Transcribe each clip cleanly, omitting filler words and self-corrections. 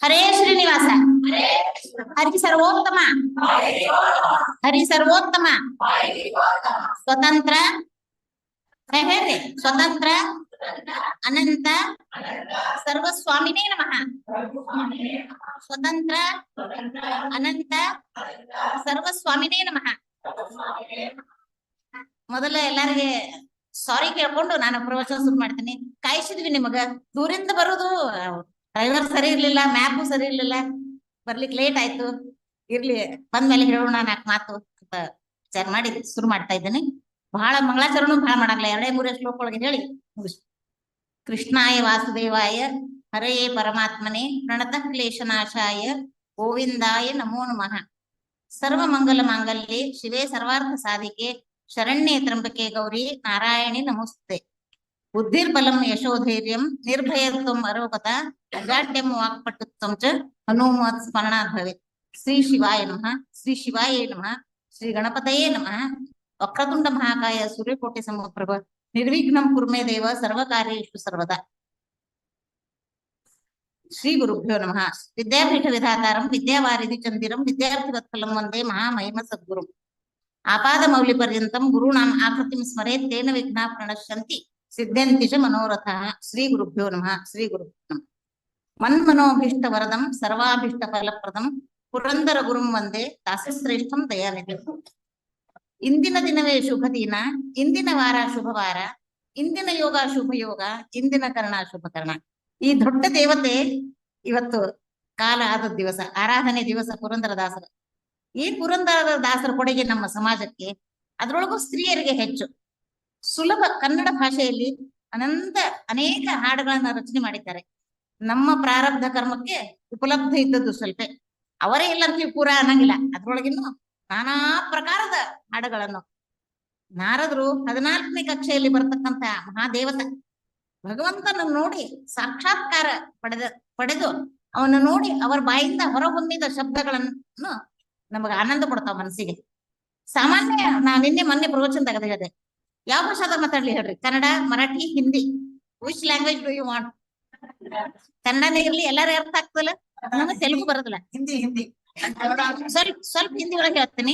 ಹರೇ ಶ್ರೀನಿವಾಸ. ಹರಿ ಸರ್ವೋತ್ತಮ. ಹರಿ ಸರ್ವೋತ್ತಮ. ಸ್ವತಂತ್ರ. ಹೇಳ್ರಿ. ಸ್ವತಂತ್ರ ಅನಂತ ಸರ್ವಸ್ವಾಮಿನೇ ನಮಃ. ಸ್ವತಂತ್ರ ಅನಂತ ಸರ್ವಸ್ವಾಮಿನೇ ನಮಃ. ಮೊದಲ ಎಲ್ಲಾರಿಗೆ ಸಾರಿ ಕೇಳ್ಕೊಂಡು ನಾನು ಪ್ರವಚನ ಶುರು ಮಾಡ್ತೀನಿ. ಕಾಯಿಸಿದ್ವಿ ನಿಮಗ. ದೂರಿಂದ ಬರೋದು ಡ್ರೈವರ್ ಸರಿ ಇರ್ಲಿಲ್ಲ, ಮ್ಯಾಪು ಸರಿ ಇರ್ಲಿಲ್ಲ, ಬರ್ಲಿಕ್ಕೆ ಲೇಟ್ ಆಯ್ತು. ಇರ್ಲಿ, ಬಂದ್ಮೇಲೆ ಹೇಳೋಣ ನಾಲ್ಕು ಮಾತು ಅಂತ ವಿಚಾರ ಮಾಡಿ ಶುರು ಮಾಡ್ತಾ ಇದ್ದೀನಿ. ಬಹಳ ಮಂಗಳಾಚರಣು ಬಹಳ ಮಾಡಲ್ಲ, 2-3 ಶ್ಲೋಕ ಒಳಗೆ ಹೇಳಿ ಮುಗಿಸ್. ಕೃಷ್ಣಾಯ ವಾಸುದೇವಾಯ ಹರೇ ಪರಮಾತ್ಮನೇ ಪ್ರಣತಃ ಕ್ಲೇಶನಾಶಾಯ ಗೋವಿಂದಾಯ ನಮೋ ನಮಃ. ಸರ್ವ ಮಂಗಲ ಮಾಂಗಲ್ಯೆ ಶಿವೇ ಸರ್ವಾರ್ಥ ಸಾಧಿಕೆ ಶರಣ್ಯೇ ತ್ರಂಬಕೆ ಗೌರಿ ನಾರಾಯಣಿ ನಮೋಸ್ತುತೆ. ಬುದ್ಧಿರ್ಬಲಂ ಯಶೋಧೈರ್ಯಂ ನಿರ್ಭಯತ್ವಂ ಅರೋಗತ ಅಜಾಡ್ಯಂ ವಾಕ್ಪಟುತ್ವಂ ಚ ಹನುಮತ್ ಸ್ಮರಣಾತ್ ಭವೇತ್. ಶ್ರೀ ಶಿವಾಯ ನಮಃ. ಶ್ರೀ ಶಿವಾಯ ನಮಃ. ಶ್ರೀ ಗಣಪತಯೇ ನಮಃ. ವಕ್ರತುಂಡ ಮಹಾಕಾಯ ಸೂರ್ಯಕೋಟಿ ಸಮಪ್ರಭ ನಿರ್ವಿಘ್ನಂ ಕುರ್ಮೇ ದೇವ ಸರ್ವಕಾರ್ಯೇಷು ಸರ್ವದಾ. ಶ್ರೀ ಗುರುಭ್ಯೋ ನಮಃ. ವಿದ್ಯಾಪೀಠ ವಿಧಾತಾರಂ ವಿದ್ಯಾವಾರಿಧಿ ಚಂದಿರಂ ವಿದ್ಯಾರ್ಥಿ ವತ್ಸಲಂ ವಂದೇ ಮಹಾಮಹಿಮ ಸದ್ಗುರು. ಆಪಾದ ಮೌಲಿ ಪರ್ಯಂತಂ ಗುರುಣಾಂ ಆಕೃತಿಂ ಸ್ಮರೇತ್ ತೇನ ವಿಘ್ನಾ ಪ್ರಣಶ್ಯಂತಿ ಸಿದ್ಧಂತಿ ಚ ಮನೋರಥಃ. ಶ್ರೀ ಗುರುಭ್ಯೋ ನಮಃ. ಶ್ರೀ ಗುರುಭ್ಯೋ ನಮಃ. ಮನ್ಮನೋಭೀಷ್ಟ ವರದಂ ಸರ್ವಾಭೀಷ್ಟ ಫಲಪ್ರದಂ ಪುರಂದರ ಗುರುಂ ವಂದೇ ದಾಸಶ್ರೇಷ್ಠಂ ದಯಾನಿಧಿಂ. ಇಂದಿನ ದಿನವೇ ಶುಭ ದಿನ, ಇಂದಿನ ವಾರ ಶುಭವಾರ, ಇಂದಿನ ಯೋಗ ಶುಭ ಯೋಗ, ಇಂದಿನ ಕರ್ಣ ಶುಭ ಕರ್ಣ. ಈ ದೊಡ್ಡ ದೇವತೆ ಇವತ್ತು ಕಾಲ ಆದ ದಿವಸ, ಆರಾಧನೆ ದಿವಸ ಪುರಂದರ ದಾಸರ. ಈ ಪುರಂದರ ದಾಸರ ಕೊಡುಗೆ ನಮ್ಮ ಸಮಾಜಕ್ಕೆ, ಅದರೊಳಗೂ ಸ್ತ್ರೀಯರಿಗೆ ಹೆಚ್ಚು. ಸುಲಭ ಕನ್ನಡ ಭಾಷೆಯಲ್ಲಿ ಅನೇಕ ಹಾಡುಗಳನ್ನ ರಚನೆ ಮಾಡಿದ್ದಾರೆ. ನಮ್ಮ ಪ್ರಾರಬ್ಧ ಕರ್ಮಕ್ಕೆ ಉಪಲಬ್ಧ ಇದ್ದದ್ದು ಸ್ವಲ್ಪ, ಅವರೇ ಇಲ್ಲ ಅಂತೀವಿ ಪೂರಾ ಅನ್ನಂಗಿಲ್ಲ. ಅದ್ರೊಳಗಿನ್ನು ನಾನಾ ಪ್ರಕಾರದ ಹಾಡುಗಳನ್ನು ನಾರದರು 14ನೇ ಕಕ್ಷೆಯಲ್ಲಿ ಬರ್ತಕ್ಕಂತ ಮಹಾದೇವತ ಭಗವಂತನ ನೋಡಿ ಸಾಕ್ಷಾತ್ಕಾರ ಪಡೆದು ಅವನ ನೋಡಿ ಅವರ ಬಾಯಿಂದ ಹೊರಹೊಮ್ಮಿದ ಶಬ್ದಗಳನ್ನು ನಮಗೆ ಆನಂದ ಕೊಡ್ತಾವ ಮನಸ್ಸಿಗೆ. ಸಾಮಾನ್ಯ ನಿನ್ನೆ ಮೊನ್ನೆ ಪ್ರವಚನ ತೆಗೆದಿದೆ. ಯಾವ ಭಾಷಾದ ಮಾತಾಡ್ಲಿ ಹೇಳ್ರಿ? Kannada, Marathi, Hindi. Which language do you want? ಕನ್ನಡನೇ ಇರ್ಲಿ, ಎಲ್ಲಾರು ಅರ್ಥ ಆಗ್ತದಲ್ಲ. ನಮಗೆ ತೆಲುಗು ಬರೋದಿಲ್ಲ. ಹಿಂದಿ ಸ್ವಲ್ಪ ಹಿಂದಿ ಒಳಗೆ ಹೇಳ್ತೀನಿ,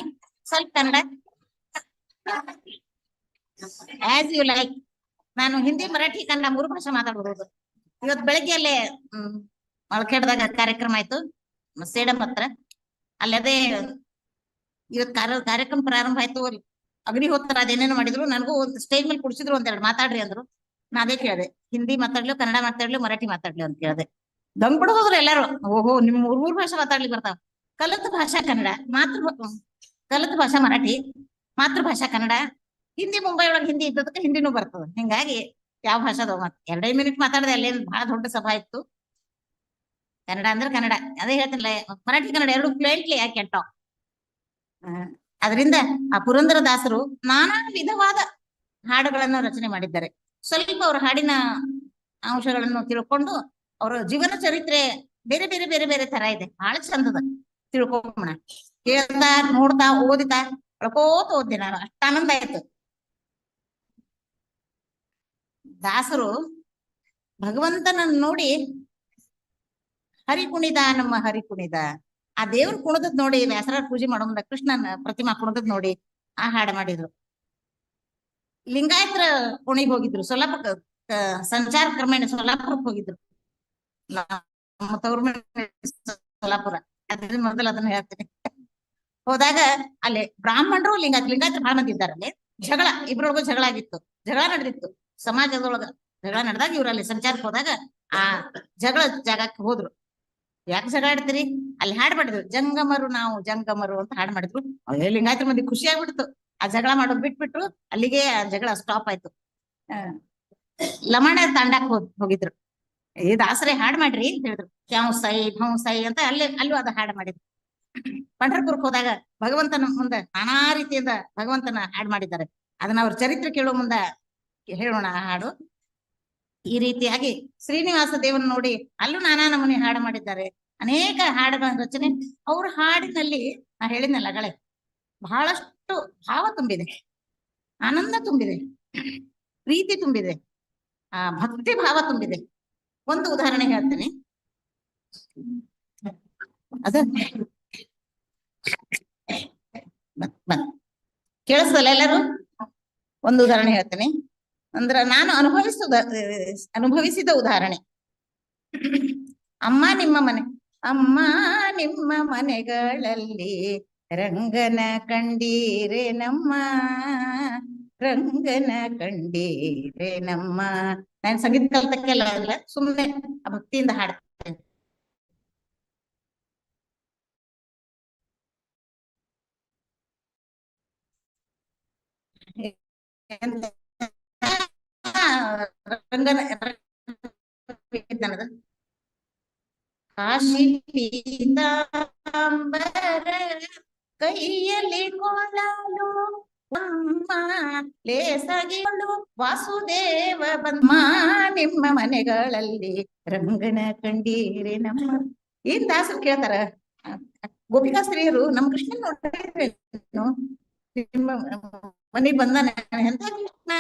ಸ್ವಲ್ಪ ಕನ್ನಡ. As you like. ನಾನು ಹಿಂದಿ, ಮರಾಠಿ, ಕನ್ನಡ 3 ಭಾಷೆ ಮಾತಾಡ್ಬೋದು. ಇವತ್ತು ಬೆಳಗ್ಗೆ ಅಲ್ಲೇ ಮೊಳಖೇಡದಾಗ ಕಾರ್ಯಕ್ರಮ ಆಯ್ತು, ಸೇಡಂ ಹತ್ರ. ಅಲ್ಲದೆ ಇವತ್ತು ಕಾರ್ಯಕ್ರಮ ಪ್ರಾರಂಭ ಆಯ್ತು. ಅಗ್ನಿಹೋತ್ರ ಅದೇನೇನು ಮಾಡಿದ್ರು. ನನಗೂ ಒಂದು ಸ್ಟೇಜ್ ಮೇಲೆ ಕುಡಿಸಿದ್ರು, 1-2 ಮಾತಾಡ್ರಿ ಅಂದ್ರು. ನಾ ಅದೇ ಕೇಳಿದೆ, ಹಿಂದಿ ಮಾತಾಡ್ಲು, ಕನ್ನಡ ಮಾತಾಡ್ಲು, ಮರಾಠಿ ಮಾತಾಡ್ಲಿ ಅಂತ ಕೇಳಿದೆ. ದಮ್ ಬಿಡೋದ್ರು ಎಲ್ಲಾರು. ಓಹೋ, ನಿಮ್ 3 ಭಾಷೆ ಮಾತಾಡ್ಲಿ ಬರ್ತಾವ. ಕಲಿತ ಭಾಷಾ ಕನ್ನಡ, ಕಲಿತ ಭಾಷಾ ಮರಾಠಿ, ಮಾತೃಭಾಷಾ ಕನ್ನಡ. ಹಿಂದಿ ಮುಂಬೈ ಒಳಗೆ ಹಿಂದಿ ಇದ್ದದಕ್ಕೆ ಹಿಂದಿನೂ ಬರ್ತದೆ. ಹಿಂಗಾಗಿ ಯಾವ ಭಾಷಾದ 2 ಮಿನಿಟ್ ಮಾತಾಡಿದೆ. ಅಲ್ಲೇನು ಬಹಳ ದೊಡ್ಡ ಸಭಾ ಇತ್ತು. ಕನ್ನಡ ಅಂದ್ರೆ ಕನ್ನಡ, ಅದೇ ಹೇಳ್ತಿಲ್ಲ. ಮರಾಠಿ ಕನ್ನಡ 2 ಫ್ಲೂಯೆಂಟ್ಲಿ ಯಾಕೆ ಕೆಟ್ಟಾವ್. ಅದರಿಂದ ಆ ಪುರಂದರ ದಾಸರು ನಾನಾ ವಿಧವಾದ ಹಾಡುಗಳನ್ನು ರಚನೆ ಮಾಡಿದ್ದಾರೆ. ಸ್ವಲ್ಪ ಅವ್ರ ಹಾಡಿನ ಅಂಶಗಳನ್ನು ತಿಳ್ಕೊಂಡು ಅವರ ಜೀವನ ಚರಿತ್ರೆ ಬೇರೆ ಬೇರೆ ಬೇರೆ ಬೇರೆ ತರ ಇದೆ. ಬಹಳ ಚಂದದ, ತಿಳ್ಕೊಂಬೋಣ. ಕೇಳ್ತಾ ನೋಡ್ತಾ ಓದಿತಾ ಕಳ್ಕೋತ ಓದ್ದೆ ನಾನು. ಅಷ್ಟ ಆನಂದ ಆಯ್ತು. ದಾಸರು ಭಗವಂತನ ನೋಡಿ ಹರಿ ಕುಣಿದ, ನಮ್ಮ ಹರಿ ಕುಣಿದ. ಆ ದೇವ್ರ ಕುಣದದ್ ನೋಡಿ ವ್ಯಾಸರಾಜ ಪೂಜೆ ಮಾಡೋ ಮುಂದ ಕೃಷ್ಣನ ಪ್ರತಿಮಾ ಕುಣದದ್ ನೋಡಿ ಆ ಹಾಡು ಮಾಡಿದ್ರು. ಲಿಂಗಾಯತರ ಕುಣಿಗ್ ಹೋಗಿದ್ರು. ಸಂಚಾರ ಕ್ರಮೇಣ ಸೊಲ್ಲಾಪುರಕ್ಕೆ ಹೋಗಿದ್ರು. ನಮ್ಮ ತವ್ರ ಸೊಲ್ಲಾಪುರ. ಅದ್ರ ಮೊದಲು ಅದನ್ನ ಹೇಳ್ತೀನಿ. ಹೋದಾಗ ಅಲ್ಲಿ ಬ್ರಾಹ್ಮಣರು ಲಿಂಗಾಯತರು ಬಹಳ ಮಂದಿ ಇದ್ದಾರೆ. ಅಲ್ಲಿ ಜಗಳ, ಇಬ್ರೊಳಗೂ ಜಗಳ ಆಗಿತ್ತು. ಜಗಳ ನಡೆದಿತ್ತು ಸಮಾಜದೊಳಗ. ಜಗಳ ನಡೆದಾಗ ಇವ್ರಲ್ಲಿ ಸಂಚಾರಕ್ಕೆ ಹೋದಾಗ ಆ ಜಗಳ ಜಾಗಕ್ಕೆ ಹೋದ್ರು. ಯಾಕೆ ಜಗಳ ಆಡ್ತೀರಿ? ಅಲ್ಲಿ ಹಾಡ್ ಮಾಡಿದ್ರು, ಜಂಗಮರು ನಾವು ಜಂಗಮರು ಅಂತ ಹಾಡ್ ಮಾಡಿದ್ರು. ಲಿಂಗಾಯತರ ಮಂದಿ ಖುಷಿ ಆಗ್ಬಿಡ್ತು. ಆ ಜಗಳ ಮಾಡೋದ್ ಬಿಟ್ಬಿಟ್ರು. ಅಲ್ಲಿಗೆ ಆ ಜಗಳ ಸ್ಟಾಪ್ ಆಯ್ತು. ಲಮಾಣ ತಾಂಡಾಕ್ ಹೋಗಿದ್ರು. ದಾಸರೇ ಹಾಡ್ ಮಾಡ್ರಿ ಅಂತ ಹೇಳಿದ್ರು. ಕ್ಯಾವ್ ಸೈ ಭೌ ಸೈ ಅಂತ ಅಲ್ಲೂ ಅದ ಹಾಡ್ ಮಾಡಿದ್ರು. ಪಂಢರಪುರಕ್ಕೆ ಹೋದಾಗ ಭಗವಂತನ ಮುಂದೆ ನಾನಾ ರೀತಿಯಿಂದ ಭಗವಂತನ ಹಾಡ್ ಮಾಡಿದ್ದಾರೆ. ಅದನ್ನ ಅವ್ರ ಚರಿತ್ರೆ ಕೇಳೋ ಮುಂದ ಹೇಳೋಣ ಆ ಹಾಡು. ಈ ರೀತಿಯಾಗಿ ಶ್ರೀನಿವಾಸ ದೇವನ ನೋಡಿ ಅಲ್ಲೂ ನಾನಾ ನಮೂನಿ ಹಾಡು ಮಾಡಿದ್ದಾರೆ. ಅನೇಕ ಹಾಡುಗಳ ರಚನೆ. ಅವ್ರ ಹಾಡಿನಲ್ಲಿ ನಾ ಹೇಳಿದ್ನಲ್ಲ ಅಗಳೇ, ಬಹಳಷ್ಟು ಭಾವ ತುಂಬಿದೆ, ಆನಂದ ತುಂಬಿದೆ, ಪ್ರೀತಿ ತುಂಬಿದೆ, ಭಕ್ತಿ ಭಾವ ತುಂಬಿದೆ. ಒಂದು ಉದಾಹರಣೆ ಹೇಳ್ತೀನಿ. ಅದ ಕೇಳಿಸ್ತಲ್ಲ ಎಲ್ಲರೂ? ಒಂದು ಉದಾಹರಣೆ ಹೇಳ್ತೇನೆ. ಅಂದ್ರ ನಾನು ಅನುಭವಿಸಿದ ಉದಾಹರಣೆ. ಅಮ್ಮ ನಿಮ್ಮ ಮನೆ, ಅಮ್ಮ ನಿಮ್ಮ ಮನೆಗಳಲ್ಲಿ ರಂಗನ ಕಂಡೀರೆ ನಮ್ಮ, ರಂಗನ ಕಂಡೀರೆ ನಮ್ಮ. ನಾನು ಸಂಗೀತ ಕಲ್ತಕ್ಕೆಲ್ಲ ಅಲ್ಲ, ಸುಮ್ಮನೆ ಭಕ್ತಿಯಿಂದ ಹಾಡ್ತೇನೆ. ರಂಗನ ಕಾಶಿ ಪೀತಾಂಬರ ಕೈಯಲ್ಲಿ ಕೊಳಲು ಅಮ್ಮ ಲೇಸಗಿಗಳು ವಾಸುದೇವ ಬಮ್ಮ ನಿಮ್ಮ ಮನೆಗಳಲ್ಲಿ ರಂಗನ ಕಂಡೀರೆ ನಮ್ಮ. ಏನ್ ದಾಸರು ಕೇಳ್ತಾರ, ಗೋಪಿಕಾ ಸ್ತ್ರೀಯರು ನಮ್ಮ ಕೃಷ್ಣನ್ ನೋಡ್ರೇನು, ನಿಮ್ಮ ಮನೆಗ್ ಬಂದಾನ ಎಂತ ಕೃಷ್ಣ,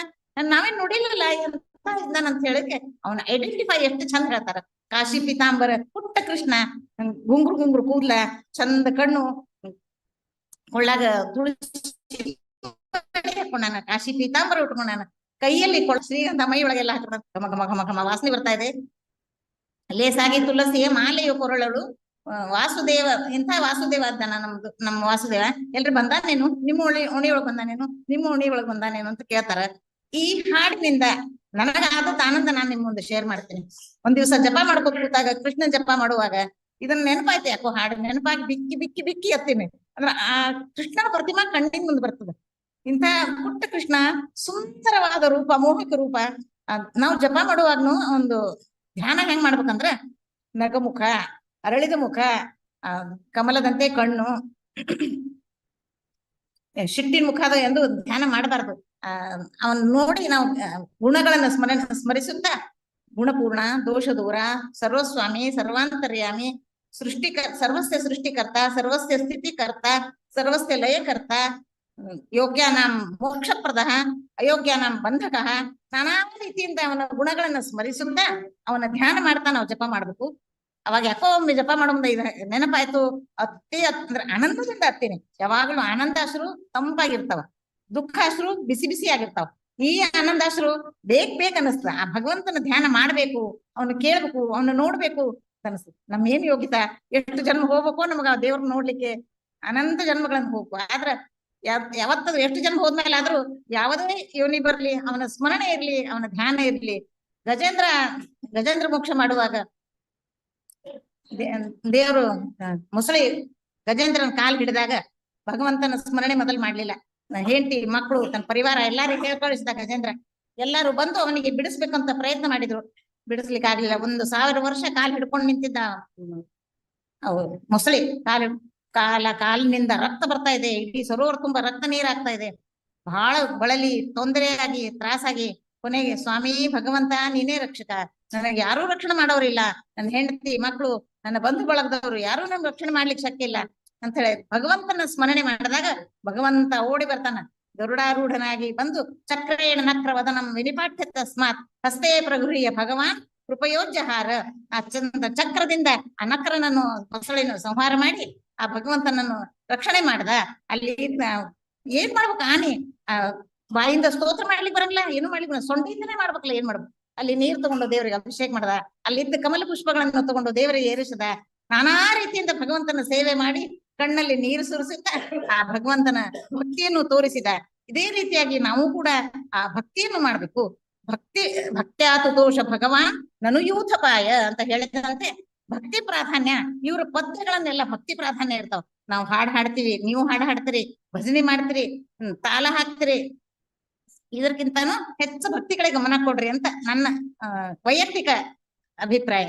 ನಾವೇನ್ ನೋಡಿಲ್ಲಲ್ಲ ಎಂತ ಇದ್ದಾನಂತ ಹೇಳಿದ್ರೆ ಅವನ ಐಡೆಂಟಿಫೈ ಎಷ್ಟು ಚಂದ ಹೇಳ್ತಾರ. ಕಾಶಿ ಪೀತಾಂಬರ ಪುಟ್ಟ ಕೃಷ್ಣ, ಗುಂಗುರು ಗುಂಗುರು ಕೂದ್ಲ, ಚಂದ ಕಣ್ಣು, ಕೊಳ್ಳಾಗ ತುಳಸಿ ಹಾಕೊಂಡಾನ, ಕಾಶಿ ಪೀತಾಂಬರ ಉಟ್ಕೊಂಡಾನ, ಕೈಯಲ್ಲಿ ಶ್ರೀಗಂಧ ಮೈ ಒಳಗೆಲ್ಲ ಹಾಕೊಂಡ ಘಮ ಘಮ ಘಮ ಘಮ ವಾಸನೆ ಬರ್ತಾ ಇದೆ. ಲೇಸಾಗಿ ತುಳಸಿಯ ಮಾಲೆಯ ಕೊರಳಳು ವಾಸುದೇವ, ಇಂಥ ವಾಸುದೇವ ಅದ್ದಾನ ನಮ್ದು, ನಮ್ಮ ವಾಸುದೇವ ಎಲ್ರು ಬಂದಾನೇನು, ನಿಮ್ಮ ಓಣಿ ಒಳಗ್ ಬಂದಾನೇನು, ನಿಮ್ಮ ಓಣಿ ಒಳಗ್ ಬಂದಾನೇನು ಅಂತ ಕೇಳ್ತಾರ. ಈ ಹಾಡಿನಿಂದ ನನಗಾದ ಆನಂದ ನಾನು ನಿಮ್ ಮುಂದೆ ಶೇರ್ ಮಾಡ್ತೀನಿ. ಒಂದ್ ದಿವಸ ಜಪ ಮಾಡ್ಕೊತ ಕೂತಾಗ, ಕೃಷ್ಣ ಜಪ ಮಾಡುವಾಗ ಇದನ್ನ ನೆನಪಾಯ್ತು, ಯಾಕೋ ಹಾಡು ನೆನಪಾಗಿ ಬಿಕ್ಕಿ ಬಿಕ್ಕಿ ಬಿಕ್ಕಿ ಎತ್ತೀನಿ. ಅಂದ್ರ ಆ ಕೃಷ್ಣನ ಪ್ರತಿಮಾ ಕಣ್ಣಿನ ಮುಂದೆ ಬರ್ತದೆ. ಇಂಥ ಪುಟ್ಟ ಕೃಷ್ಣ, ಸುಂದರವಾದ ರೂಪ, ಮೋಹಕ ರೂಪ. ನಾವು ಜಪ ಮಾಡುವಾಗ್ನು ಒಂದು ಧ್ಯಾನ ಹೆಂಗ್ ಮಾಡ್ಬೇಕಂದ್ರ, ನಗಮುಖ, ಅರಳಿದ ಮುಖ, ಕಮಲದಂತೆ ಕಣ್ಣು, ಶಿಟ್ಟಿನ ಮುಖದ ಎಂದು ಧ್ಯಾನ ಮಾಡಬಾರ್ದು. ಅವನ್ ನೋಡಿ ನಾವು ಗುಣಗಳನ್ನ ಸ್ಮರಿಸುತ್ತಾ ಗುಣಪೂರ್ಣ, ದೋಷ ದೂರ, ಸರ್ವಸ್ವಾಮಿ, ಸರ್ವಾಂತರ್ಯಾಮಿ, ಸರ್ವಸ್ಯ ಸೃಷ್ಟಿಕರ್ತ, ಸರ್ವಸ್ಯ ಸ್ಥಿತಿಕರ್ತ, ಸರ್ವಸ್ಯ ಲಯಕರ್ತ, ಯೋಗ್ಯಾನಾಂ ಮೋಕ್ಷಪ್ರದ, ಅಯೋಗ್ಯಾನಾಂ ಬಂಧಕ, ನಾನಾ ರೀತಿಯಿಂದ ಅವನ ಗುಣಗಳನ್ನ ಸ್ಮರಿಸುತ್ತಾ ಅವನ ಧ್ಯಾನ ಮಾಡ್ತಾ ನಾವು ಜಪ ಮಾಡ್ಬೇಕು. ಅವಾಗ ಯಾಕೋ ಒಮ್ಮೆ ಜಪ ಮಾಡೋ ಮುಂದೆ ನೆನಪಾಯ್ತು, ಅಂದ್ರೆ ಆನಂದದಿಂದ ಹತ್ತೀನಿ. ಯಾವಾಗ್ಲೂ ಆನಂದಾಶ್ರು ತಂಪಾಗಿರ್ತಾವ, ದುಃಖಾಶ್ರು ಬಿಸಿ ಬಿಸಿ ಆಗಿರ್ತಾವ. ಈ ಆನಂದಾಶ್ರು ಬೇಕ್ ಅನಿಸ್ತ. ಆ ಭಗವಂತನ ಧ್ಯಾನ ಮಾಡ್ಬೇಕು, ಅವನು ಕೇಳ್ಬೇಕು, ಅವನು ನೋಡ್ಬೇಕು ಅನಿಸ್ತು. ನಮ್ ಏನ್ ಯೋಗ್ಯತಾ, ಎಷ್ಟು ಜನ್ಮ ಹೋಗ್ಬೇಕು ನಮಗ ಆ ದೇವ್ರನ್ನ ನೋಡ್ಲಿಕ್ಕೆ, ಅನಂತ ಜನ್ಮಗಳನ್ನ ಹೋಗ್ಬೇಕು. ಆದ್ರ ಯಾವತ್ತ ಎಷ್ಟು ಜನ್ಮ ಹೋದ್ಮೇಲೆ ಆದ್ರೂ ಯಾವುದೇ ಯೋನಿ ಬರ್ಲಿ, ಅವನ ಸ್ಮರಣೆ ಇರ್ಲಿ, ಅವನ ಧ್ಯಾನ ಇರ್ಲಿ. ಗಜೇಂದ್ರ ಮೋಕ್ಷ ಮಾಡುವಾಗ ದೇವರು ಮುಸಳಿ ಗಜೇಂದ್ರನ ಕಾಲ್ ಹಿಡಿದಾಗ ಭಗವಂತನ ಸ್ಮರಣೆ ಮೊದಲು ಮಾಡ್ಲಿಲ್ಲ. ಹೆಂಡತಿ, ಮಕ್ಕಳು, ತನ್ನ ಪರಿವಾರ ಎಲ್ಲಾರು ಕಳಿಸಿದ ಗಜೇಂದ್ರ. ಎಲ್ಲಾರು ಬಂದು ಅವನಿಗೆ ಬಿಡಿಸ್ಬೇಕಂತ ಪ್ರಯತ್ನ ಮಾಡಿದ್ರು, ಬಿಡಿಸ್ಲಿಕ್ಕೆ ಆಗ್ಲಿಲ್ಲ. 1000 ವರ್ಷ ಕಾಲ್ ಹಿಡ್ಕೊಂಡು ನಿಂತಿದ್ದ ಮೊಸಳಿ. ಕಾಲಿನಿಂದ ರಕ್ತ ಬರ್ತಾ ಇದೆ, ಇಡೀ ಸರೋವರ ತುಂಬಾ ರಕ್ತ ನೀರಾಗ್ತಾ ಇದೆ. ಬಹಳ ಬಳಲಿ, ತೊಂದರೆಯಾಗಿ, ತ್ರಾಸಾಗಿ ಕೊನೆಗೆ, ಸ್ವಾಮಿ ಭಗವಂತ ನೀನೇ ರಕ್ಷಕ, ನನಗೆ ಯಾರೂ ರಕ್ಷಣೆ ಮಾಡೋರಿಲ್ಲ, ನನ್ನ ಹೆಂಡತಿ, ಮಕ್ಕಳು, ನನ್ನ ಬಂಧು ಬಳಗದವರು ಯಾರೂ ನಮ್ಗೆ ರಕ್ಷಣೆ ಮಾಡ್ಲಿಕ್ಕೆ ಶಕ್ಯ ಇಲ್ಲ ಅಂತ ಹೇಳಿ ಭಗವಂತನ ಸ್ಮರಣೆ ಮಾಡಿದಾಗ ಭಗವಂತ ಓಡಿ ಬರ್ತಾನ. ಗರುಡಾರೂಢನಾಗಿ ಬಂದು ಚಕ್ರೇಣ ನಕ್ರ ವದನಂ ವಿನಿಪಾಠ್ಯ ತಸ್ಮಾತ್ ಹಸ್ತೇ ಪ್ರಗೃಹ್ಯ ಭಗವಾನ್ ಕೃಪಯೋಜ್ಯಹಾರ. ಆ ಚಕ್ರದಿಂದ ಆ ನಕ್ರನನ್ನು, ಮೊಸಳೆಯನ್ನು ಸಂಹಾರ ಮಾಡಿ ಆ ಭಗವಂತನನ್ನು ರಕ್ಷಣೆ ಮಾಡ್ದ. ಅಲ್ಲಿ ಏನ್ ಮಾಡ್ಬೇಕು, ಆನೆ ಬಾಯಿಂದ ಸ್ತೋತ್ರ ಮಾಡ್ಲಿಕ್ಕೆ ಬರಲ್ಲ, ಏನು ಮಾಡ್ಲಿಕ್ಕೆ, ಸೊಂಡಿಯಿಂದನೇ ಮಾಡ್ಬೇಕಲ್ಲ, ಏನ್ ಮಾಡ್ಬೇಕು. ಅಲ್ಲಿ ನೀರ್ ತಗೊಂಡು ದೇವರಿಗೆ ಅಭಿಷೇಕ ಮಾಡ್ದ, ಅಲ್ಲಿದ್ದ ಕಮಲ ಪುಷ್ಪಗಳನ್ನು ತಗೊಂಡು ದೇವರಿಗೆ ಏರಿಸಿದ. ನಾನಾ ರೀತಿಯಿಂದ ಭಗವಂತನ ಸೇವೆ ಮಾಡಿ ಕಣ್ಣಲ್ಲಿ ನೀರು ಸುರಿಸುತ್ತ ಆ ಭಗವಂತನ ಭಕ್ತಿಯನ್ನು ತೋರಿಸಿದ. ಇದೇ ರೀತಿಯಾಗಿ ನಾವು ಕೂಡ ಆ ಭಕ್ತಿಯನ್ನು ಮಾಡ್ಬೇಕು. ಭಕ್ತ್ಯಾತು ದೋಷ ಭಗವಾನ್ ನನು ಯೂಥಪಾಯ ಅಂತ ಹೇಳಿದಂತೆ ಭಕ್ತಿ ಪ್ರಾಧಾನ್ಯ. ಇವ್ರ ಪದ್ಯಗಳನ್ನೆಲ್ಲ ಭಕ್ತಿ ಪ್ರಾಧಾನ್ಯ ಇರ್ತಾವ. ನಾವು ಹಾಡ್ ಹಾಡ್ತೀವಿ, ನೀವು ಹಾಡ್ ಹಾಡ್ತೀರಿ, ಭಜನೆ ಮಾಡ್ತೀರಿ, ತಾಲ ಹಾಕ್ತಿರಿ, ಇದಕ್ಕಿಂತಾನು ಹೆಚ್ಚು ಭಕ್ತಿಗಳಿಗೆ ಗಮನ ಕೊಡ್ರಿ ಅಂತ ನನ್ನ ವೈಯಕ್ತಿಕ ಅಭಿಪ್ರಾಯ.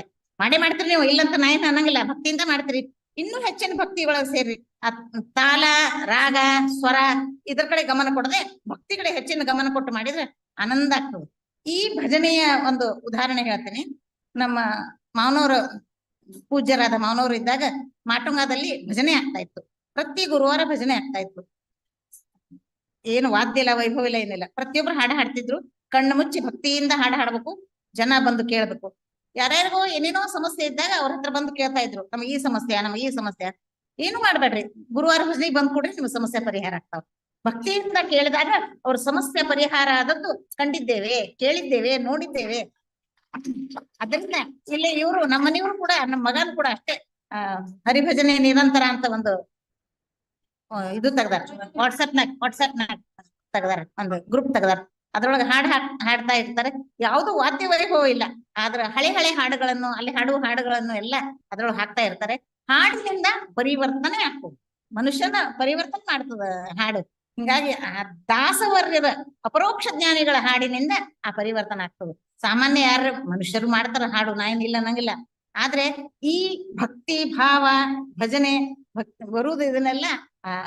ಮಾಡ್ತೀರಿ ನೀವು, ಇಲ್ಲಂತ ನಾ ಏನ್ ಅನ್ನಂಗಿಲ್ಲ, ಭಕ್ತಿಯಿಂದ ಮಾಡ್ತೀರಿ. ಇನ್ನೂ ಹೆಚ್ಚಿನ ಭಕ್ತಿ ಒಳಗೆ ಸೇರಿ ತಾಲ, ರಾಗ, ಸ್ವರ ಇದ್ರ ಕಡೆ ಗಮನ ಕೊಡದೆ ಭಕ್ತಿ ಕಡೆ ಹೆಚ್ಚಿನ ಗಮನ ಕೊಟ್ಟು ಮಾಡಿದ್ರೆ ಆನಂದ ಆಗ್ತದೆ. ಈ ಭಜನೆಯ ಒಂದು ಉದಾಹರಣೆ ಹೇಳ್ತೀನಿ. ನಮ್ಮ ಮಾವನವರು, ಪೂಜ್ಯರಾದ ಮಾವನವರು ಇದ್ದಾಗ ಮಾಟುಂಗದಲ್ಲಿ ಭಜನೆ ಆಗ್ತಾ ಇತ್ತು. ಪ್ರತಿ ಗುರುವಾರ ಭಜನೆ ಆಗ್ತಾ ಇತ್ತು. ಏನು ವಾದ್ಯ ಇಲ್ಲ, ವೈಭವ ಇಲ್ಲ, ಏನಿಲ್ಲ. ಪ್ರತಿಯೊಬ್ರು ಹಾಡು ಹಾಡ್ತಿದ್ರು. ಕಣ್ಣು ಮುಚ್ಚಿ ಭಕ್ತಿಯಿಂದ ಹಾಡು ಹಾಡ್ಬೇಕು, ಜನ ಬಂದು ಕೇಳ್ಬೇಕು. ಯಾರ್ಯಾರಿಗೋ ಏನೇನೋ ಸಮಸ್ಯೆ ಇದ್ದಾಗ ಅವ್ರ ಹತ್ರ ಬಂದು ಕೇಳ್ತಾ ಇದ್ರು, ನಮ್ಗೆ ಈ ಸಮಸ್ಯೆ, ನಮ್ಗೆ ಈ ಸಮಸ್ಯೆ. ಏನು ಮಾಡ್ಬೇಡ್ರಿ, ಗುರುವಾರ ಭಜನೆಗೆ ಬಂದ್ ಕೊಡ್ರಿ, ನಿಮ್ ಸಮಸ್ಯೆ ಪರಿಹಾರ ಆಗ್ತಾವ. ಭಕ್ತಿಯಿಂದ ಕೇಳಿದಾಗ ಅವ್ರ ಸಮಸ್ಯೆ ಪರಿಹಾರ ಆದದ್ದು ಕಂಡಿದ್ದೇವೆ, ಕೇಳಿದ್ದೇವೆ, ನೋಡಿದ್ದೇವೆ. ಅದರಿಂದ ಇಲ್ಲಿ ಇವರು ನಮ್ಮ ಮನೆಯವರು ಕೂಡ, ನಮ್ಮ ಮಗನ್ ಕೂಡ ಅಷ್ಟೇ ಹರಿಭಜನೆ ನಿರಂತರ ಅಂತ ಒಂದು ಇದು ತೆಗ್ದಾರ, ವಾಟ್ಸಪ್ನಾಗ ತೆಗ್ದಾರ, ಒಂದು ಗ್ರೂಪ್ ತೆಗ್ದಾರ. ಅದ್ರೊಳಗೆ ಹಾಡ್ತಾ ಇರ್ತಾರೆ. ಯಾವ್ದು ವಾದ್ಯ ವೈಭವ ಇಲ್ಲ, ಆದ್ರ ಹಳೆ ಹಾಡುಗಳನ್ನು, ಅಲ್ಲಿ ಹಾಡುವ ಹಾಡುಗಳನ್ನು ಎಲ್ಲ ಅದ್ರೊಳಗೆ ಹಾಕ್ತಾ ಇರ್ತಾರೆ. ಹಾಡಿನಿಂದ ಪರಿವರ್ತನೆ ಆಗ್ತದೆ, ಮನುಷ್ಯನ ಪರಿವರ್ತನೆ ಮಾಡ್ತದ ಹಾಡು. ಹಿಂಗಾಗಿ ಆ ದಾಸವರ್ಯದ ಅಪರೋಕ್ಷ ಜ್ಞಾನಿಗಳ ಹಾಡಿನಿಂದ ಆ ಪರಿವರ್ತನೆ ಆಗ್ತದೆ. ಸಾಮಾನ್ಯ ಯಾರು ಮನುಷ್ಯರು ಮಾಡ್ತಾರ ಹಾಡು, ನಾ ಏನಿಲ್ಲ ನಂಗಿಲ್ಲ. ಆದ್ರೆ ಈ ಭಕ್ತಿ ಭಾವ ಭಜನೆ ಬರುವುದು ಇದನ್ನೆಲ್ಲ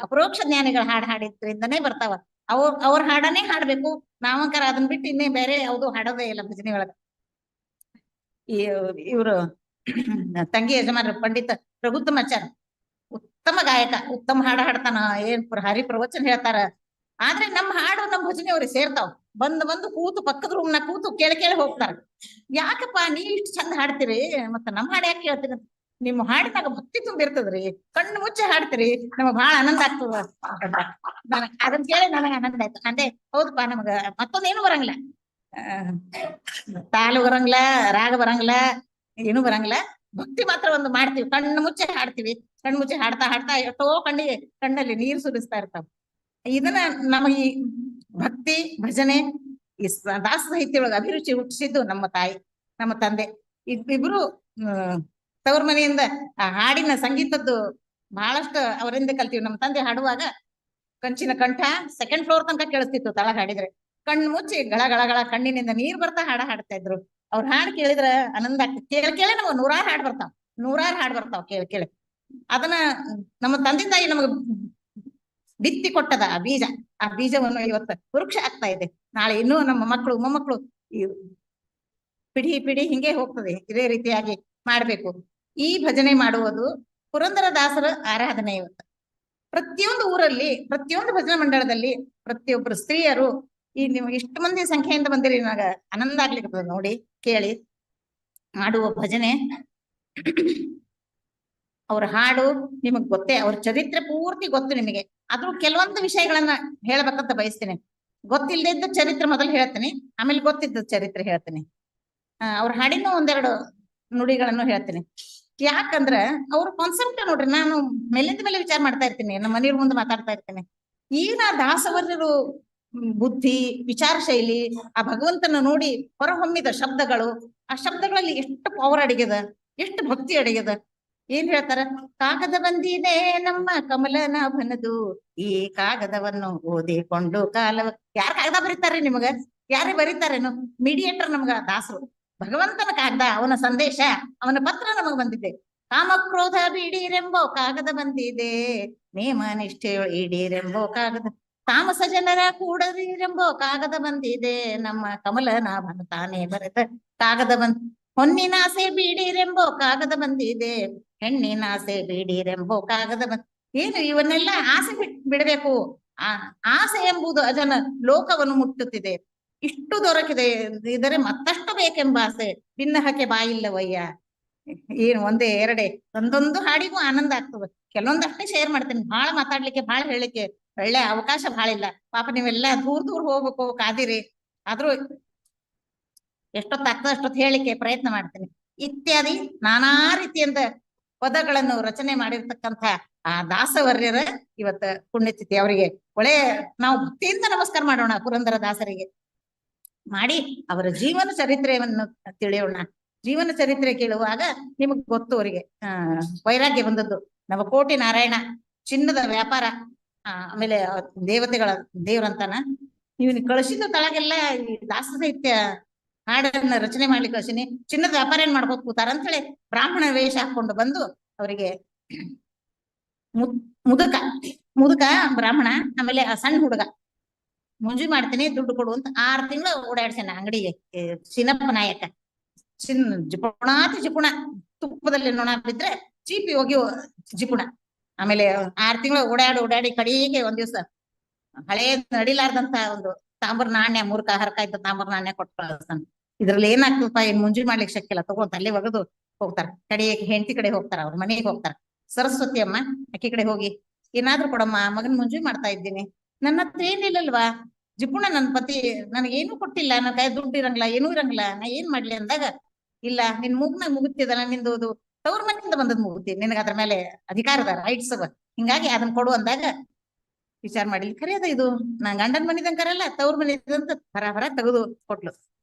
ಅಪರೋಕ್ಷ ಜ್ಞಾನಿಗಳ ಹಾಡಿದ್ರಿಂದನೇ ಬರ್ತಾವ. ಅವ್ರ ಹಾಡನ್ನೇ ಹಾಡ್ಬೇಕು, ನಾವಂಕರ ಅದನ್ನ ಬಿಟ್ಟು ಇನ್ನೇ ಬೇರೆ ಯಾವುದು ಹಾಡೋದೇ ಇಲ್ಲ ಭಜನೆ ಒಳಗ. ಇವರು ತಂಗಿ ಯಜಮಾನ ಪಂಡಿತ ರಘುತ್ತಮಾಚಾರ್ಯ ಉತ್ತಮ ಗಾಯಕ, ಉತ್ತಮ ಹಾಡ ಹಾಡ್ತಾನ, ಏನ್ ಹರಿ ಪ್ರವಚನ ಹೇಳ್ತಾರ. ಆದ್ರೆ ನಮ್ಮ ಹಾಡು ನಮ್ಮ ಭಜನೆ ಅವ್ರಿಗೆ ಸೇರ್ತಾವ. ಬಂದು ಕೂತು ಪಕ್ಕದ ರೂಮ್ನ ಕೂತು ಕೇಳಿ ಹೋಗ್ತಾರ. ಯಾಕಪ್ಪ ನೀ ಇಷ್ಟು ಚಂದ ಹಾಡ್ತೀರಿ, ಮತ್ತ ನಮ್ಮ ಹಾಡು ಯಾಕೆ ಕೇಳ್ತೀರಿ? ನಿಮ್ಮ ಹಾಡಿನಾಗ ಭಕ್ತಿ ತುಂಬಿರ್ತದ್ರಿ, ಕಣ್ಣು ಮುಚ್ಚೆ ಹಾಡ್ತೀರಿ, ನಮಗ್ ಬಹಳ ಆನಂದ ಆಗ್ತದ. ಅದನ್ನ ಕೇಳಿ ನನಗೆ ಆನಂದ ಆಯ್ತು. ಅಂದ್ರೆ ಹೌದಪ್ಪ, ನಮಗ ಮತ್ತೊಂದೇನು ಬರಂಗಿಲ್ಲ, ತಾಲು ಬರಂಗಿಲ್ಲ, ರಾಗ ಬರಂಗಿಲ್ಲ, ಏನು ಬರಂಗಿಲ್ಲ. ಭಕ್ತಿ ಮಾತ್ರ ಒಂದು ಮಾಡ್ತೀವಿ, ಕಣ್ಣು ಮುಚ್ಚೆ ಹಾಡ್ತೀವಿ. ಕಣ್ಣು ಮುಚ್ಚೆ ಹಾಡ್ತಾ ಎಷ್ಟೋ ಕಣ್ಣಲ್ಲಿ ನೀರು ಸುರಿಸ್ತಾ ಇರ್ತಾವ. ಇದನ್ನ ನಮಗೆ ಈ ಭಕ್ತಿ ಭಜನೆ ಈ ದಾಸ ಸಾಹಿತ್ಯ ಒಳಗೆ ಅಭಿರುಚಿ ಹುಟ್ಟಿಸಿದ್ದು ನಮ್ಮ ತಾಯಿ, ನಮ್ಮ ತಂದೆ. ಇಬ್ರು ತವ್ರ ಮನೆಯಿಂದ ಆ ಹಾಡಿನ ಸಂಗೀತದ್ದು ಬಹಳಷ್ಟು ಅವರಿಂದ ಕಲ್ತೀವಿ. ನಮ್ಮ ತಂದೆ ಹಾಡುವಾಗ ಕಂಚಿನ ಕಂಠ ಸೆಕೆಂಡ್ ಫ್ಲೋರ್ ತನಕ ಕೇಳಿಸ್ತಿತ್ತು, ತಳಗ ಹಾಡಿದ್ರೆ. ಕಣ್ಣು ಮುಚ್ಚಿ ಗಳ ಕಣ್ಣಿನಿಂದ ನೀರ್ ಬರ್ತಾ ಹಾಡ್ತಾ ಇದ್ರು. ಅವ್ರ ಹಾಡು ಕೇಳಿದ್ರ ಆನಂದ ಆಗ್ತದೆ. ಕೇಳಿ ನಮಗ್ ನೂರಾರು ಹಾಡು ಬರ್ತಾವ ಕೇಳಿ. ಅದನ್ನ ನಮ್ಮ ತಂದೆ ತಾಯಿ ನಮಗ್ ಬಿತ್ತಿ ಕೊಟ್ಟದ ಆ ಬೀಜವನ್ನು ಇವತ್ತು ವೃಕ್ಷ ಆಗ್ತಾ ಇದೆ. ನಾಳೆ ಇನ್ನೂ ನಮ್ಮ ಮಕ್ಕಳು ಮೊಮ್ಮಕ್ಕಳು ಪಿಡಿ ಹಿಂಗೆ ಹೋಗ್ತದೆ. ಇದೇ ರೀತಿಯಾಗಿ ಮಾಡ್ಬೇಕು. ಈ ಭಜನೆ ಮಾಡುವುದು ಪುರಂದರ ದಾಸರ ಆರಾಧನೆ. ಇವತ್ತು ಪ್ರತಿಯೊಂದು ಊರಲ್ಲಿ, ಪ್ರತಿಯೊಂದು ಭಜನಾ ಮಂಡಳದಲ್ಲಿ ಪ್ರತಿಯೊಬ್ಬರು ಸ್ತ್ರೀಯರು ನೀವು ಇಷ್ಟು ಮಂದಿ ಸಂಖ್ಯೆಯಿಂದ ಬಂದಿರಿ, ನನಗ ಆನಂದ ಆಗ್ಲಿಕ್ಕೆ ನೋಡಿ ಕೇಳಿ. ಮಾಡುವ ಭಜನೆ, ಅವ್ರ ಹಾಡು ನಿಮಗ್ ಗೊತ್ತೇ, ಅವ್ರ ಚರಿತ್ರೆ ಪೂರ್ತಿ ಗೊತ್ತು ನಿಮಗೆ. ಆದ್ರೂ ಕೆಲವೊಂದು ವಿಷಯಗಳನ್ನ ಹೇಳ್ಬೇಕಂತ ಬಯಸ್ತೀನಿ. ಗೊತ್ತಿಲ್ಲದೆ ಇದ್ದ ಚರಿತ್ರೆ ಮೊದಲು ಹೇಳ್ತೀನಿ, ಆಮೇಲೆ ಗೊತ್ತಿದ್ದ ಚರಿತ್ರೆ ಹೇಳ್ತೀನಿ. ಅವ್ರ ಹಾಡಿನ ಒಂದೆರಡು ನುಡಿಗಳನ್ನು ಹೇಳ್ತೀನಿ. ಯಾಕಂದ್ರ ಅವ್ರ ಕಾನ್ಸೆಪ್ಟ್ ನೋಡ್ರಿ, ನಾನು ಮೇಲಿಂದ ಮೇಲೆ ವಿಚಾರ ಮಾಡ್ತಾ ಇರ್ತೀನಿ, ನಮ್ಮ ಮನೆಯವ್ರ ಮುಂದೆ ಮಾತಾಡ್ತಾ ಇರ್ತೀನಿ. ಈಗ ದಾಸವರ್ಯರು ಬುದ್ಧಿ, ವಿಚಾರ ಶೈಲಿ, ಆ ಭಗವಂತನ ನೋಡಿ ಹೊರಹೊಮ್ಮಿದ ಶಬ್ದಗಳು, ಆ ಶಬ್ದಗಳಲ್ಲಿ ಎಷ್ಟು ಪವರ್ ಅಡಗ್ಯದ, ಎಷ್ಟು ಭಕ್ತಿ ಅಡಗ್ಯದ. ಏನ್ ಹೇಳ್ತಾರ? ಕಾಗದ ಬಂದಿದೆ ನಮ್ಮ ಕಮಲನಾಭನದು, ಈ ಕಾಗದವನ್ನು ಓದಿಕೊಂಡು ಕಾಲ. ಯಾರ ಕಾಗದ ಬರೀತಾರ್ರಿ ನಿಮಗ? ಯಾರೇ ಬರೀತಾರೇನು? ಮೀಡಿಯೇಟರ್ ನಮ್ಗ ದಾಸರು. ಭಗವಂತನ ಕಾಗದ, ಅವನ ಸಂದೇಶ, ಅವನ ಪತ್ರ ನಮಗ್ ಬಂದಿದೆ. ಕಾಮಕ್ರೋಧ ಬಿಡೀರೆಂಬೋ ಕಾಗದ ಬಂದಿದೆ, ನೇಮ ನಿಷ್ಠೆ ಈಡೀರೆಂಬೋ ಕಾಗದ, ತಾಮಸ ಜನರ ಕೂಡದಿರೆಂಬೋ ಕಾಗದ ಬಂದಿದೆ, ನಮ್ಮ ಕಮಲನಾಭನ ತಾನೇ ಬರೆದ ಕಾಗದ ಬಂದ್. ಹೊನ್ನಿನ ಆಸೆ ಬೀಡೀರೆಂಬೋ ಕಾಗದ ಬಂದಿದೆ, ಹೆಣ್ಣಿನ ಆಸೆ ಬೀಡೀರೆಂಬೋ ಕಾಗದ ಬಂದ್. ಏನು ಇವನ್ನೆಲ್ಲ ಆಸೆ ಬಿಡಬೇಕು. ಆಸೆ ಎಂಬುದು ಅಜನ ಲೋಕವನ್ನು ಮುಟ್ಟುತ್ತಿದೆ. ಇಷ್ಟು ದೊರಕಿದೆ ಇದರೆ ಮತ್ತಷ್ಟು ಬೇಕೆಂಬ ಆಸೆ, ಭಿನ್ನಹಕ್ಕೆ ಬಾಯಿಲ್ಲವಯ್ಯ. ಏನು ಒಂದೇ ಎರಡೇ, ಒಂದೊಂದು ಹಾಡಿಗೂ ಆನಂದ ಆಗ್ತದೆ. ಕೆಲವೊಂದಷ್ಟೇ ಶೇರ್ ಮಾಡ್ತೀನಿ, ಬಹಳ ಮಾತಾಡ್ಲಿಕ್ಕೆ, ಬಹಳ ಹೇಳಿಕ್ಕೆ ಒಳ್ಳೆ ಅವಕಾಶ ಬಹಳ ಇಲ್ಲ. ಪಾಪ ನೀವೆಲ್ಲ ದೂರ ಹೋಗ್ಬೇಕು ಕಾದಿರಿ. ಆದ್ರೂ ಎಷ್ಟೊತ್ತಾಗ್ತದ ಅಷ್ಟೊತ್ತು ಹೇಳಿಕೆ ಪ್ರಯತ್ನ ಮಾಡ್ತೀನಿ. ಇತ್ಯಾದಿ ನಾನಾ ರೀತಿಯಿಂದ ಪದಗಳನ್ನು ರಚನೆ ಮಾಡಿರ್ತಕ್ಕಂಥ ಆ ದಾಸವರ್ಯರ ಇವತ್ತ ಪುಣ್ಯತಿಥಿ. ಅವರಿಗೆ ನಾವು ಭಕ್ತಿಯಿಂದ ನಮಸ್ಕಾರ ಮಾಡೋಣ. ಪುರಂದರ ದಾಸರಿಗೆ ಮಾಡಿ ಅವರ ಜೀವನ ಚರಿತ್ರೆಯನ್ನು ತಿಳಿಯೋಣ. ಜೀವನ ಚರಿತ್ರೆ ಕೇಳುವಾಗ ನಿಮಗ್ ಗೊತ್ತು, ಅವರಿಗೆ ವೈರಾಗ್ಯ ಬಂದದ್ದು. ನವಕೋಟಿ ನಾರಾಯಣ, ಚಿನ್ನದ ವ್ಯಾಪಾರ, ಆಮೇಲೆ ದೇವರಂತಾನ. ಇವನ್ ಕಳಿಸಿದ ತಳಗೆಲ್ಲ ಈ ದಾಸ ಸಾಹಿತ್ಯ ಹಾಡನ್ನ ರಚನೆ ಮಾಡ್ಲಿಕ್ಕೆ ಕಳಿಸಿನಿ. ಚಿನ್ನದ ವ್ಯಾಪಾರ ಏನ್ ಮಾಡ್ಕೋತ ಕೂತಾರ ಅಂತ ಹೇಳಿ ಬ್ರಾಹ್ಮಣ ವೇಷ ಹಾಕೊಂಡು ಬಂದು ಅವರಿಗೆ ಮುದುಕ ಬ್ರಾಹ್ಮಣ, ಆಮೇಲೆ ಆ ಸಣ್ಣ ಹುಡುಗ ಮುಂಜಿ ಮಾಡ್ತೀನಿ ದುಡ್ಡು ಕೊಡು ಅಂತ 6 ತಿಂಗಳು ಓಡಾಡ್ಸೇನ ಅಂಗಡಿಗೆ. ಚಿನ್ನಪ್ಪ ನಾಯಕ ಜಿಪುಣ ತುಪ್ಪದಲ್ಲಿ ನೊಣ ಬಿದ್ರೆ ಚೀಪಿ ಹೋಗಿ ಜಿಪುಣ. ಆಮೇಲೆ 6 ತಿಂಗಳು ಓಡಾಡಿ ಕಡೆಗೆ ಒಂದ್ ದಿವ್ಸ ಹಳೇ ನಡಿಲಾರ್ದಂತ ಒಂದು ತಾಮ್ರ ನಾಣ್ಯ, ಮೂರ್ಖ ಹರಕ ಇದ್ದ ತಾಮ್ರ ನಾಣ್ಯ ಕೊಟ್ಟು ಕಳಿಸ್ತಾನ. ಇದ್ರಲ್ಲಿ ಏನಾಗ್ತದಪ್ಪ, ಏನ್ ಮುಂಜಿ ಮಾಡ್ಲಿಕ್ಕೆ ಶಕ್ತಿಲ್ಲ, ತಗೊಂತ ಅಲ್ಲೇ ಒಗದು ಹೋಗ್ತಾರ. ಕಡೆಗೆ ಹೆಂಡತಿ ಕಡೆ ಹೋಗ್ತಾರ, ಅವ್ರ ಮನೆಗೆ ಹೋಗ್ತಾರ. ಸರಸ್ವತಿ ಅಮ್ಮ ಅಕ್ಕಿ ಕಡೆ ಹೋಗಿ, ಏನಾದ್ರೂ ಕೊಡಮ್ಮ, ಮಗನ್ ಮುಂಜಿ ಮಾಡ್ತಾ ಇದ್ದೀನಿ, ನನ್ನ ಹತ್ರ ಏನಿಲ್ಲಲ್ವಾ ಜಿಪುಣ, ನನ್ ಪತಿ ನನಗೇನು ಕೊಟ್ಟಿಲ್ಲ, ನನ್ನ ಕೈ ದುಡ್ಡು ಇರಂಗಿಲ್ಲ, ಏನೂ ಇರಂಗಿಲ್ಲ, ನಾ ಏನ್ ಮಾಡ್ಲಿ ಅಂದಾಗ, ಇಲ್ಲ ನಿನ್ ಮೂಗ್ನಾಗ ಮುಗುತ್ತಿದಲ್ಲ, ನಿಂದು ತವ್ರ ಮನೆಯಿಂದ ಬಂದದ್ ಮುಗುತ್ತಿ, ನಿನಗ ಅದ್ರ ಮೇಲೆ ಅಧಿಕಾರದ ರೈಟ್ಸ್ ಅವ, ಹಿಂಗಾಗಿ ಅದನ್ನ ಕೊಡು ಅಂದಾಗ ವಿಚಾರ ಮಾಡಿ, ಖರೆ ಅದ ಇದು, ನಾ ಗಂಡನ್ ಮನಿದಂಗ್ ಕರಲ್ಲ, ತವ್ರ ಮನಿದಂತ ಬರ ತೆಗೆದು ಕೊಟ್ಲು.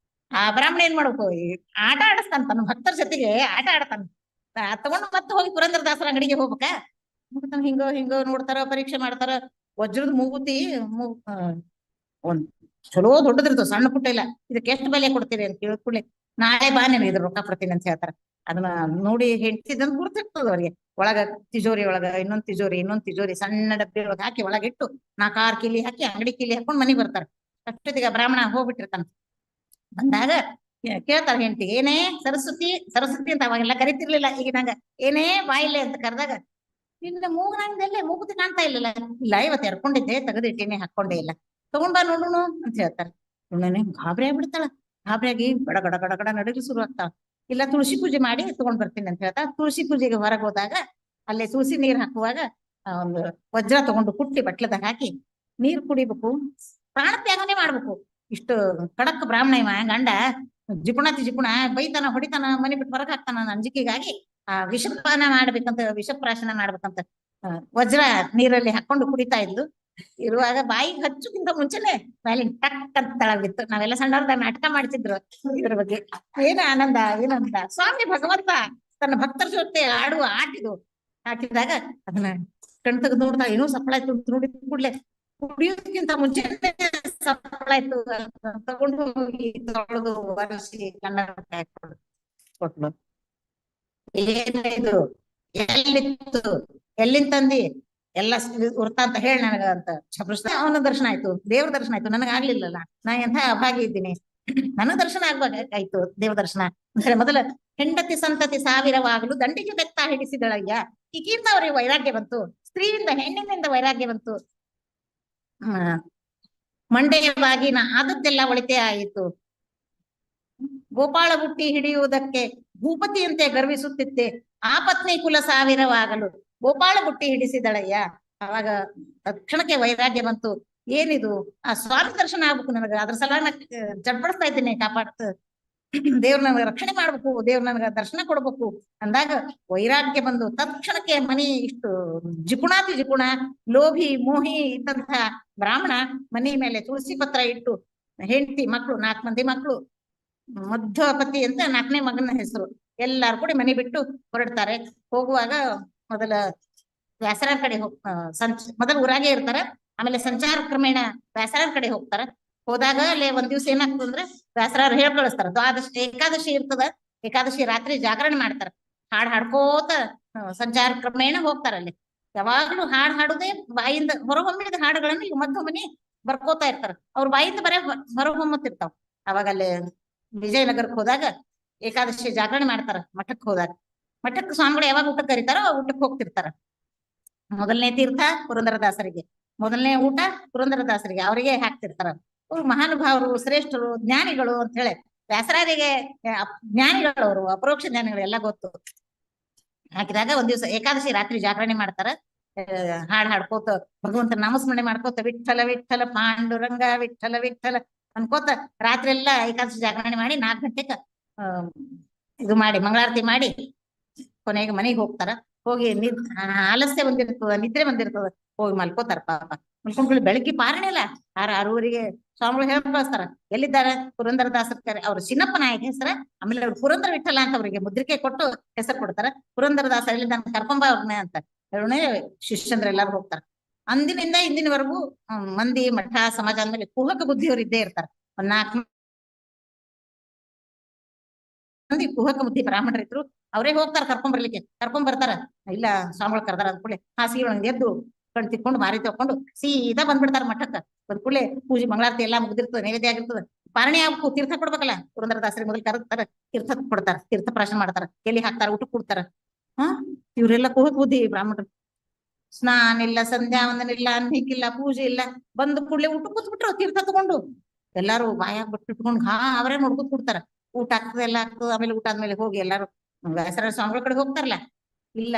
ಆ ಬ್ರಾಹ್ಮಣ ಏನ್ ಮಾಡ್ಬೇಕು, ಆಟ ಆಡಿಸ್ತಾನ ತನ್ನ ಭಕ್ತರ ಜೊತೆಗೆ, ಆಟ ಆಡ್ತಾನ. ತಗೊಂಡು ಮತ್ತೆ ಹೋಗಿ ಪುರಂದರದಾಸರ ಅಂಗಡಿಗೆ ಹೋಗ್ಬೇಕ, ಹಿಂಗೋ ಹಿಂಗೋ ನೋಡ್ತಾರ, ಪರೀಕ್ಷೆ ಮಾಡ್ತಾರ. ವಜ್ರದ ಮೂಗುತಿ ಒಂದ್ ಚಲೋ ದೊಡ್ಡದಿರ್ತದ, ಸಣ್ಣ ಪುಟ್ಟ ಇಲ್ಲ. ಇದಕ್ಕೆ ಎಷ್ಟು ಬೆಲೆ ಕೊಡ್ತೀರಿ ಅಂತ ಕೇಳ್ಕೊಳ್ಳಿ, ನಾಳೆ ಬಾ ನೀನು ಇದ್ರ ರೊಕ್ಕ ಕೊಡ್ತೀನಿ ಅಂತ ಹೇಳ್ತಾರ. ಅದನ್ನ ನೋಡಿ ಹೆಂಡ್ತಿದಂತ ಗುರ್ತಿರ್ತದ ಅವ್ರಿಗೆ. ಒಳಗ ತಿಜೋರಿ ಒಳಗ ಇನ್ನೊಂದ್ ತಿಜೋರಿ ಸಣ್ಣ ಡಬ್ಬಿ ಒಳಗ ಹಾಕಿ ಒಳಗಿಟ್ಟು 4-6 ಕಿಲಿ ಹಾಕಿ ಅಂಗಡಿ ಕಿಲಿ ಹಾಕೊಂಡ್ ಮನಿಗ್ ಬರ್ತಾರ. ಅಷ್ಟೊತ್ತಿಗೆ ಬ್ರಾಹ್ಮಣ ಹೋಗ್ಬಿಟ್ಟಿರ್ತಾನ. ಬಂದಾಗ ಕೇಳ್ತಾರ ಹೆಂಡತಿ, ಏನೇ ಸರಸ್ವತಿ ಸರಸ್ವತಿ ಅಂತ ಅವಾಗೆಲ್ಲ ಕರಿತಿರ್ಲಿಲ್ಲ, ಈಗ ನಂಗ ಏನೇ ಬಾಯಿಲೆ ಅಂತ ಕರೆದಾಗ, ನಿನ್ನ ಮೂಗ್ನಂದೆಲ್ಲೇ ಮೂಗುತಿ ಕಾಣ್ತಾ ಇಲ್ಲಲ್ಲ, ಇಲ್ಲ ಇವತ್ತು ಎರ್ಕೊಂಡಿದ್ದೆ ತೆಗೆದಿಟ್ಟೇನೆ, ಹಾಕೊಂಡೇ ಇಲ್ಲ, ತಗೊಂಡ್ ಬಾ ನೋಡುನು ಅಂತ ಹೇಳ್ತಾರ. ಗಾಬರಿ ಆಗ್ಬಿಡ್ತಾಳ. ಗಾಬರಿಯಾಗಿ ಗಡ ಗಡ ಗಡ ಗಡ ನಡಗಿ ಶುರು ಆಗ್ತಾಳ. ಇಲ್ಲ ತುಳಸಿ ಪೂಜೆ ಮಾಡಿ ತಗೊಂಡ್ ಬರ್ತೀನಿ ಅಂತ ಹೇಳ್ತಾ, ತುಳಸಿ ಪೂಜೆಗೆ ಹೊರಗೆ ಹೋದಾಗ ಅಲ್ಲೇ ತುಳಸಿ ನೀರ್ ಹಾಕುವಾಗ ಒಂದು ವಜ್ರ ತಗೊಂಡು ಕುಟ್ಟಿ ಬಟ್ಲದಾಗ ಹಾಕಿ ನೀರ್ ಕುಡಿಬೇಕು, ಪ್ರಾಣ ತ್ಯಾಗನೆ ಮಾಡ್ಬೇಕು. ಇಷ್ಟು ಕಡಕ್ ಬ್ರಾಹ್ಮಣ ಇವ ಗಂಡ, ಜಿಪುಣ ಬೈತಾನ, ಹೊಡಿತಾನ, ಮನೆ ಬಿಟ್ಟು ಹೊರಗೆ ಹಾಕ್ತಾನ ಅಂಜಿಕೆಗಾಗಿ ವಿಷಪಾನ ಮಾಡ್ಬೇಕಂತ, ವಿಷಪ್ರಾಶನ ಮಾಡ್ಬೇಕಂತ ವಜ್ರ ನೀರಲ್ಲಿ ಹಾಕೊಂಡು ಕುಡಿತಾ ಇದ್ಲು. ಇರುವಾಗ ಬಾಯಿಗೆ ಹಚ್ಚುಕ್ಕಿಂತ ಮುಂಚೆನೆ ಬಾಯಿಗೆ ಟಕ್ ಅಂತ ತಳಗ್ ಬಿತ್ತು. ನಾವೆಲ್ಲ ಸಣ್ಣವ್ರದಾಗ ನಾಟಕ ಮಾಡ್ತಿದ್ರು ಇದ್ರ ಬಗ್ಗೆ. ಏನ ಆನಂದ, ಏನಂತ ಸ್ವಾಮಿ ಭಗವಂತ ತನ್ನ ಭಕ್ತರ ಜೊತೆ ಆಡುವ ಆಟಿದು. ಹಾಕಿದಾಗ ಅದನ್ನ ಕಣ್ ತೆಗೆದು ನೋಡ್ತಾ, ಏನೋ ಸಪ್ಪಳಾಯ್ತು ನೋಡಿದ ಕೂಡ್ಲೆ, ಕುಡಿಯೋದಕ್ಕಿಂತ ಮುಂಚೆ ಸಪ್ಪಳಾಯ್ತು ತಗೊಂಡು ಹೋಗಿ ತೊಳೆದು ಒರೆಸಿ ಕನ್ನಡ ಕೊಟ್ಲು. ಏನಿದು, ಎಲ್ಲಿತ್ತು, ಎಲ್ಲಿಂದ ತಂದಿ, ಎಲ್ಲ ವೃತ್ತ ಅಂತ ಹೇಳಿ ನನಗ ಅಂತ ಚಪ್ರಸ್ತ. ಅವನ ದರ್ಶನ ಆಯ್ತು, ದೇವ್ರ ದರ್ಶನ ಆಯ್ತು, ನನಗ ಆಗ್ಲಿಲ್ಲಲ್ಲ, ನಾ ಎಂಥ ಅಭಾಗಿ ಇದ್ದೀನಿ, ನನಗ ದರ್ಶನ ಆಗ್ಬೇಕಾಯ್ತು ದೇವ್ರ ದರ್ಶನ. ಮೊದಲ ಹೆಂಡತಿ ಸಂತತಿ ಸಾವಿರವಾಗಲು ದಂಡಿಗೆ ಬೆತ್ತ ಹಿಡಿಸಿದಳಯ್ಯ, ಈಗಿಂದ ಅವ್ರಿಗೆ ವೈರಾಗ್ಯ ಬಂತು, ಸ್ತ್ರೀಯಿಂದ ಹೆಣ್ಣಿನಿಂದ ವೈರಾಗ್ಯ ಬಂತು. ಮಂಡೆಯ ಬಾಗಿನ ಆದದ್ದೆಲ್ಲ ಒಳಿತೆ ಆಯಿತು. ಗೋಪಾಳ ಬುಟ್ಟಿ ಹಿಡಿಯುವುದಕ್ಕೆ ಭೂಪತಿಯಂತೆ ಗರ್ವಿಸುತ್ತಿದ್ದೆ, ಆ ಪತ್ನಿ ಕುಲ ಸಾವಿರವಾಗಲು ಗೋಪಾಳ ಬುಟ್ಟಿ ಹಿಡಿಸಿದಳಯ್ಯ. ಅವಾಗ ತಕ್ಷಣಕ್ಕೆ ವೈರಾಗ್ಯ ಬಂತು. ಏನಿದು, ಆ ಸ್ವಾಮಿ ದರ್ಶನ ಆಗ್ಬೇಕು ನನಗ, ಅದ್ರ ಸಲ ಜಡ್ಪಡಿಸ್ತಾ ಇದ್ದೀನಿ, ಕಾಪಾಡ್ತ ದೇವ್ರ ನನಗ ರಕ್ಷಣೆ ಮಾಡ್ಬೇಕು, ದೇವ್ರ ನನಗ ದರ್ಶನ ಕೊಡ್ಬೇಕು ಅಂದಾಗ ವೈರಾಗ್ಯ ಬಂದು ತಕ್ಷಣಕ್ಕೆ ಮನಿ ಇಷ್ಟು ಜಿಪುಣ ಲೋಭಿ ಮೋಹಿ ಇದ್ದಂತ ಬ್ರಾಹ್ಮಣ ಮನಿ ಮೇಲೆ ತುಳಸಿ ಪತ್ರ ಇಟ್ಟು, ಹೆಂಡತಿ ಮಕ್ಕಳು 4 ಮಂದಿ ಮಕ್ಕಳು, ಮಧ್ವಪತಿ ಅಂತ 4ನೇ ಮಗನ ಹೆಸರು, ಎಲ್ಲಾರು ಕೂಡ ಮನೆ ಬಿಟ್ಟು ಹೊರಡ್ತಾರೆ. ಹೋಗುವಾಗ ಮೊದಲ ವ್ಯಾಸರ ಕಡೆ ಮೊದಲ ಊರಾಗೆ ಇರ್ತಾರ, ಆಮೇಲೆ ಸಂಚಾರ ಕ್ರಮೇಣ ವ್ಯಾಸರ ಕಡೆ ಹೋಗ್ತಾರ. ಹೋದಾಗ ಅಲ್ಲೇ ಒಂದ್ ದಿವ್ಸ ಏನಾಗ್ತದ ಅಂದ್ರೆ ವ್ಯಾಸರಾರು ಹೇಳ್ ಕಳಿಸ್ತಾರ, ಏಕಾದಶಿ ಇರ್ತದ, ಏಕಾದಶಿ ರಾತ್ರಿ ಜಾಗರಣೆ ಮಾಡ್ತಾರ, ಹಾಡ್ ಹಾಡ್ಕೋತ ಸಂಚಾರ ಕ್ರಮೇಣ ಹೋಗ್ತಾರ. ಅಲ್ಲಿ ಯಾವಾಗ್ಲೂ ಹಾಡ್ ಹಾಡುದೇ ಬಾಯಿಂದ ಹೊರಹೊಮ್ಮಿದ ಹಾಡುಗಳನ್ನ ಈಗ ಮಧ್ವಮನಿ ಬರ್ಕೋತಾ ಇರ್ತಾರ, ಅವ್ರ ಬಾಯಿಂದ ಬರೇ ಹೊರಹೊಮ್ಮತ್ತಿರ್ತಾವ. ಅವಾಗ ಅಲ್ಲಿ ವಿಜಯನಗರಕ್ಕೆ ಹೋದಾಗ ಏಕಾದಶಿ ಜಾಗರಣೆ ಮಾಡ್ತಾರ. ಮಠಕ್ಕೆ ಹೋದಾಗ, ಮಠಕ್ಕೆ ಸ್ವಾಮಿಗಳು ಯಾವಾಗ ಊಟಕ್ಕೆ ಕರೀತಾರೋ ಊಟಕ್ಕೆ ಹೋಗ್ತಿರ್ತಾರ. ಮೊದಲನೇ ತೀರ್ಥ ಪುರಂದರದಾಸರಿಗೆ, ಮೊದಲನೇ ಊಟ ಪುರಂದರದಾಸರಿಗೆ, ಅವರಿಗೆ ಹಾಕ್ತಿರ್ತಾರ. ಅವ್ರು ಮಹಾನುಭಾವರು, ಶ್ರೇಷ್ಠರು, ಜ್ಞಾನಿಗಳು ಅಂತ ಹೇಳಿ. ವ್ಯಾಸರಾರಿಗೆ ಜ್ಞಾನಿಗಳು, ಅವರು ಅಪರೋಕ್ಷ ಜ್ಞಾನಿಗಳು ಎಲ್ಲ ಗೊತ್ತು. ಹಾಕಿದಾಗ ಒಂದ್ ದಿವ್ಸ ಏಕಾದಶಿ ರಾತ್ರಿ ಜಾಗರಣೆ ಮಾಡ್ತಾರ. ಹಾಡ್ ಹಾಡ್ಕೋತ ಭಗವಂತನ ನಾಮಸ್ಮರಣೆ ಮಾಡ್ಕೋತ, ವಿಠ್ಠಲ ವಿಠ್ಠಲ ಪಾಂಡುರಂಗ ವಿಠ್ಠಲ ವಿಠ್ಠಲ ಅನ್ಕೋತ ರಾತ್ರಿ ಎಲ್ಲಾ ಏಕಾದಶಿ ಜಾಗರಣೆ ಮಾಡಿ 4 ಗಂಟೆಗೆ ಇದು ಮಾಡಿ ಮಂಗಳಾರತಿ ಮಾಡಿ ಕೊನೆಗೆ ಮನೆಗೆ ಹೋಗ್ತಾರ. ಹೋಗಿ ಆಲಸ್ಯ ಬಂದಿರ್ತದ, ನಿದ್ರೆ ಬಂದಿರ್ತದ, ಹೋಗಿ ಮಲ್ಕೋತಾರ. ಪಾಪ ಮಲ್ಕೊಂಡ್ಬಿಟ್ಟು ಬೆಳಗ್ಗೆ ಪಾರಣೆ ಇಲ್ಲ, 6-6:30ಗೆ ಸ್ವಾಮಿಗಳು ಹೇಳಿ ಕಳಿಸ್ತಾರ, ಎಲ್ಲಿದ್ದಾರೆ ಪುರಂದರದಾಸರ. ಅವ್ರು ಚಿನ್ನಪ್ಪ ನಾಯಕ ಹೆಸರ, ಆಮೇಲೆ ಅವ್ರು ಪುರಂದರ ವಿಠಲ ಅಂತ ಅವ್ರಿಗೆ ಮುದ್ರಿಕೆ ಕೊಟ್ಟು ಹೆಸರು ಕೊಡ್ತಾರ. ಪುರಂದರದಾಸ ಎಲ್ಲಿದ್ದಾನ ಕರ್ಕೊಂಬ ಅವ್ರನ್ನೇ ಅಂತ ಹೇಳೋಣ. ಶಿಷ್ಯಂದ್ರ ಎಲ್ಲಾರು ಹೋಗ್ತಾರ. ಅಂದಿನಿಂದ ಇಂದಿನವರೆಗೂ ಮಂದಿ, ಮಠ, ಸಮಾಜ ಅಂದ್ಮೇಲೆ ಕುಹಕ ಬುದ್ಧಿಯವರು ಇದ್ದೇ ಇರ್ತಾರ. ಒಂದ್ 4 ಮಂದಿ ಕುಹಕ ಬುದ್ಧಿ ಬ್ರಾಹ್ಮಣರಿದ್ರು, ಅವರೇ ಹೋಗ್ತಾರ ಕರ್ಕೊಂಡ್ ಬರ್ತಾರ. ಇಲ್ಲ ಸ್ವಾಮಿಗಳು ಕರ್ದಾರ ಅಂದ್ಕೂಡ್ಲೆ ಹಾಸಿಗೆ ಒಳಗೆ ಎದ್ದು ಕಣ್ ತಿಕ್ಕೊಂಡು ಮಾರಿ ತಕೊಂಡು ಸೀದಾ ಬಂದ್ಬಿಡ್ತಾರ ಮಠಕ್ಕ. ಬಂದ್ಕೂಡ್ಲೆ ಪೂಜೆ ಮಂಗಳಾರತಿ ಎಲ್ಲಾ ಮುಗ್ದಿರ್ತದ, ನೈವೇದ್ಯ ಆಗಿರ್ತದ, ಪಾರಣೆ ಆಗ್ಬೇಕು, ತೀರ್ಥ ಕೊಡ್ಬೇಕಲ್ಲ. ಪುರಂದರದಾಸರಿಗೆ ಮೊದಲು ಕರೆಸ್ತಾರ, ತೀರ್ಥ ಕೊಡ್ತಾರ, ತೀರ್ಥ ಪ್ರಾಶನ ಮಾಡ್ತಾರ, ಎಲ್ಲಿ ಹಾಕ್ತಾರ, ಊಟಕ್ಕೆ ಕೊಡ್ತಾರ. ಇವ್ರೆಲ್ಲ ಕುಹಕ ಬುದ್ಧಿ ಬ್ರಾಹ್ಮಣರು. ಸ್ನಾನ ಇಲ್ಲ, ಸಂಧ್ಯಾ ವಂದನ ಇಲ್ಲ, ಅನ್ನಕ್ಕಿಲ್ಲ, ಪೂಜೆ ಇಲ್ಲ, ಬಂದ್ ಕೂಡ್ಲೆ ಊಟ ಕೂತ್ಬಿಟ್ರು ತೀರ್ಥ ತಗೊಂಡು. ಎಲ್ಲಾರು ಬಾಯಾಗ ಬಿಟ್ಟು ಇಟ್ಕೊಂಡು ಅವರೇ ನೋಡ್ಕೊತ ಕೊಡ್ತಾರ. ಊಟ ಆಗ್ತದೆ ಎಲ್ಲ ಆಗ್ತದೆ, ಆಮೇಲೆ ಊಟ ಆದ್ಮೇಲೆ ಹೋಗಿ ಎಲ್ಲಾರು ವ್ಯಾಸರಾಜ ಸ್ವಾಮಿಗಳ ಕಡೆ ಹೋಗ್ತಾರಲ್ಲ. ಇಲ್ಲ,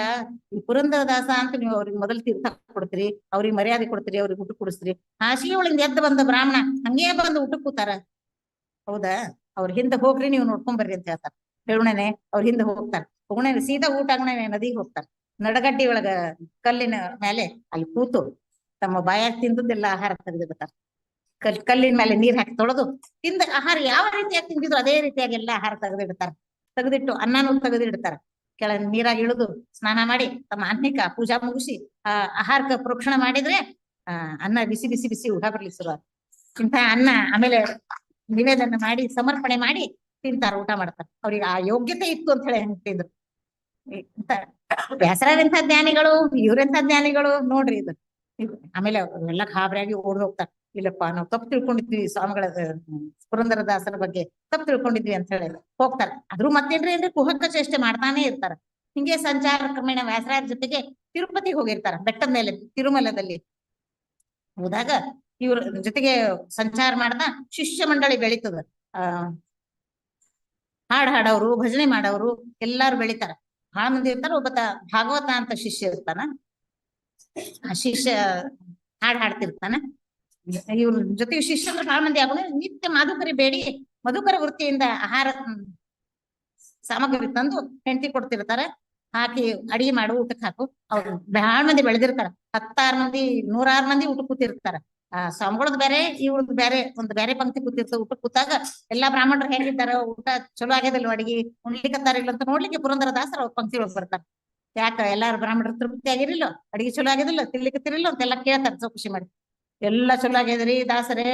ಈ ಪುರಂದರ ದಾಸ ಅಂತ ನೀವು ಅವ್ರಿಗೆ ಮೊದಲು ತೀರ್ಥ ಕೊಡ್ತೀರಿ, ಅವ್ರಿಗೆ ಮರ್ಯಾದೆ ಕೊಡ್ತೀರಿ, ಅವ್ರಿಗೆ ಊಟ ಕೊಡಿಸ್ತೀರಿ. ಹಾಸಿಗೆ ಒಳಗಿಂದ ಎದ್ದು ಬಂದ ಬ್ರಾಹ್ಮಣ ಹಂಗೇ ಬಂದು ಊಟ ಕೂತಾರ, ಹೌದಾ? ಅವ್ರ ಹಿಂದೆ ಹೋಗ್ರಿ, ನೀವು ನೋಡ್ಕೊಂಡ್ ಬರ್ರಿ ಅಂತ ಹೇಳ್ತಾರ. ಹೇಳುಣನೆ ಅವ್ರ ಹಿಂದೆ ಹೋಗ್ತಾರ. ಹೋಗುಣನೆ ಸೀದಾ ಊಟ ಆಗುಣನೆ ನದಿಗೆ ಹೋಗ್ತಾರ. ನಡಗಡ್ಡಿ ಒಳಗ ಕಲ್ಲಿನ ಮೇಲೆ ಅಲ್ಲಿ ಕೂತು ತಮ್ಮ ಬಾಯಾಗ ತಿಂದದ್ದೆಲ್ಲ ಆಹಾರ ತೆಗೆದಿಡ್ತಾರ. ಕಲ್ಲಿನ ಮೇಲೆ ನೀರ್ ಹಾಕಿ ತೊಳೆದು ತಿಂದ ಆಹಾರ ಯಾವ ರೀತಿಯಾಗಿ ತಿಂದಿದ್ರು ಅದೇ ರೀತಿಯಾಗಿ ಎಲ್ಲ ಆಹಾರ ತೆಗೆದಿಡ್ತಾರ. ತೆಗೆದಿಟ್ಟು ಅನ್ನನೂ ತೆಗೆದಿಡ್ತಾರ. ಕೆಳ ನೀರಾಗಿ ಇಳಿದು ಸ್ನಾನ ಮಾಡಿ ತಮ್ಮ ಅನ್ನಕ್ಕ ಪೂಜಾ ಮುಗಿಸಿ ಆಹಾರಕ್ಕೆ ಪ್ರೋಕ್ಷಣ ಮಾಡಿದ್ರೆ ಅನ್ನ ಬಿಸಿ ಬಿಸಿ ಬಿಸಿ ಊಟ ಬರ್ಲಿ ಶುರು. ಇಂಥ ಅನ್ನ ಆಮೇಲೆ ನಿವೇದನ ಮಾಡಿ ಸಮರ್ಪಣೆ ಮಾಡಿ ತಿಂತಾರ, ಊಟ ಮಾಡ್ತಾರ. ಅವ್ರಿಗೆ ಆ ಯೋಗ್ಯತೆ ಇತ್ತು ಅಂತ ಹೇಳಿ ತಿಂದ್ರು. ವ್ಯಾಸರಾಜಂಥ ಜ್ಞಾನಿಗಳು, ಇವ್ರೆಂಥ ಜ್ಞಾನಿಗಳು ನೋಡ್ರಿ ಇದು. ಆಮೇಲೆ ಎಲ್ಲ ಗಾಬರಿಯಾಗಿ ಓಡ್ ಹೋಗ್ತಾರ. ಇಲ್ಲಪ್ಪ, ನಾವು ತಪ್ಪು ತಿಳ್ಕೊಂಡಿದ್ವಿ ಸ್ವಾಮಿಗಳ ಪುರಂದರ ದಾಸರ ಬಗ್ಗೆ ತಪ್ಪು ತಿಳ್ಕೊಂಡಿದ್ವಿ ಅಂತ ಹೇಳಿ ಹೋಗ್ತಾರ. ಆದ್ರೂ ಮತ್ತೇನ್ರಿ ಏನ್ರಿ ಕುಹಕ ಚೇಷ್ಟೆ ಮಾಡ್ತಾನೆ ಇರ್ತಾರ. ಹಿಂಗೆ ಸಂಚಾರ ಕ್ರಮೇಣ ವ್ಯಾಸರಾಜ ಜೊತೆಗೆ ತಿರುಪತಿಗೆ ಹೋಗಿರ್ತಾರ. ಬೆಟ್ಟದ ಮೇಲೆ ತಿರುಮಲದಲ್ಲಿ ಹೋದಾಗ ಇವ್ರ ಜೊತೆಗೆ ಸಂಚಾರ ಮಾಡ್ತಾ ಶಿಷ್ಯ ಮಂಡಳಿ ಬೆಳೀತದ. ಹಾಡ್ ಹಾಡೋರು, ಭಜನೆ ಮಾಡೋರು ಎಲ್ಲಾರು ಬೆಳಿತಾರ. ಬಹಳ ಮಂದಿ ಇರ್ತಾರ. ಒಬ್ಬ ಭಾಗವತ ಅಂತ ಶಿಷ್ಯ ಇರ್ತಾನ. ಆ ಶಿಷ್ಯ ಹಾಡ್ ಹಾಡ್ತಿರ್ತಾನ. ಇವ್ರ ಜೊತೆಗೆ ಶಿಷ್ಯರು ಬಹಳ ಮಂದಿ ಆಗೋಣ ನಿತ್ಯ ಮಾಧುಕರಿ ಬೇಡಿ ಮಧುಕರ ವೃತ್ತಿಯಿಂದ ಆಹಾರ ಸಾಮಗ್ರಿ ತಂದು ಹೆಂಡತಿ ಕೊಡ್ತಿರ್ತಾರ. ಹಾಕಿ ಅಡಿಗೆ ಮಾಡು, ಊಟಕ್ಕೆ ಹಾಕು. ಅವ್ರು ಬಹಳ ಮಂದಿ ಬೆಳೆದಿರ್ತಾರ. 10 ಮಂದಿ 100 ಮಂದಿ ಊಟ ಕೂತಿರ್ತಾರ. ಸ್ವಾಮಿಗಳದ್ ಬೇರೆ, ಇವ್ರದ್ ಬೇರೆ, ಒಂದು ಬೇರೆ ಪಂಕ್ತಿ ಕೂತಿರ್ತಾರ. ಊಟ ಕೂತಾಗ ಎಲ್ಲಾ ಬ್ರಾಹ್ಮಣರು ಹೆಂಗಿದ್ದಾರ, ಊಟ ಚಲೋ ಆಗ್ಯದಲ್ವ, ಅಡಿಗೆ ಉಣ್ಲಿಕ್ಕತ್ತಾರ ಇಲ್ಲ ಅಂತ ನೋಡ್ಲಿಕ್ಕೆ ಪುರಂದರ ದಾಸರ ಅವ್ರ ಪಂಕ್ತಿ ಒಳಗ್ ಬರ್ತಾರ. ಯಾಕ ಎಲ್ಲಾರು ಬ್ರಾಹ್ಮಣರು ತೃಪ್ತಿ ಆಗಿರಿಲ್ಲ, ಅಡಿಗೆ ಚಲೋ ಆಗಿದಿಲ್ಲ, ತಿನ್ಲಿಕ್ಕತ್ತಿರಿಲ್ಲ ಅಂತೆಲ್ಲ ಕೇಳ್ತಾರ ಚೌಕಶಿ ಮಾಡಿ. ಎಲ್ಲಾ ಚಲೋ ಆಗ್ಯದ್ರಿ ದಾಸರೇ,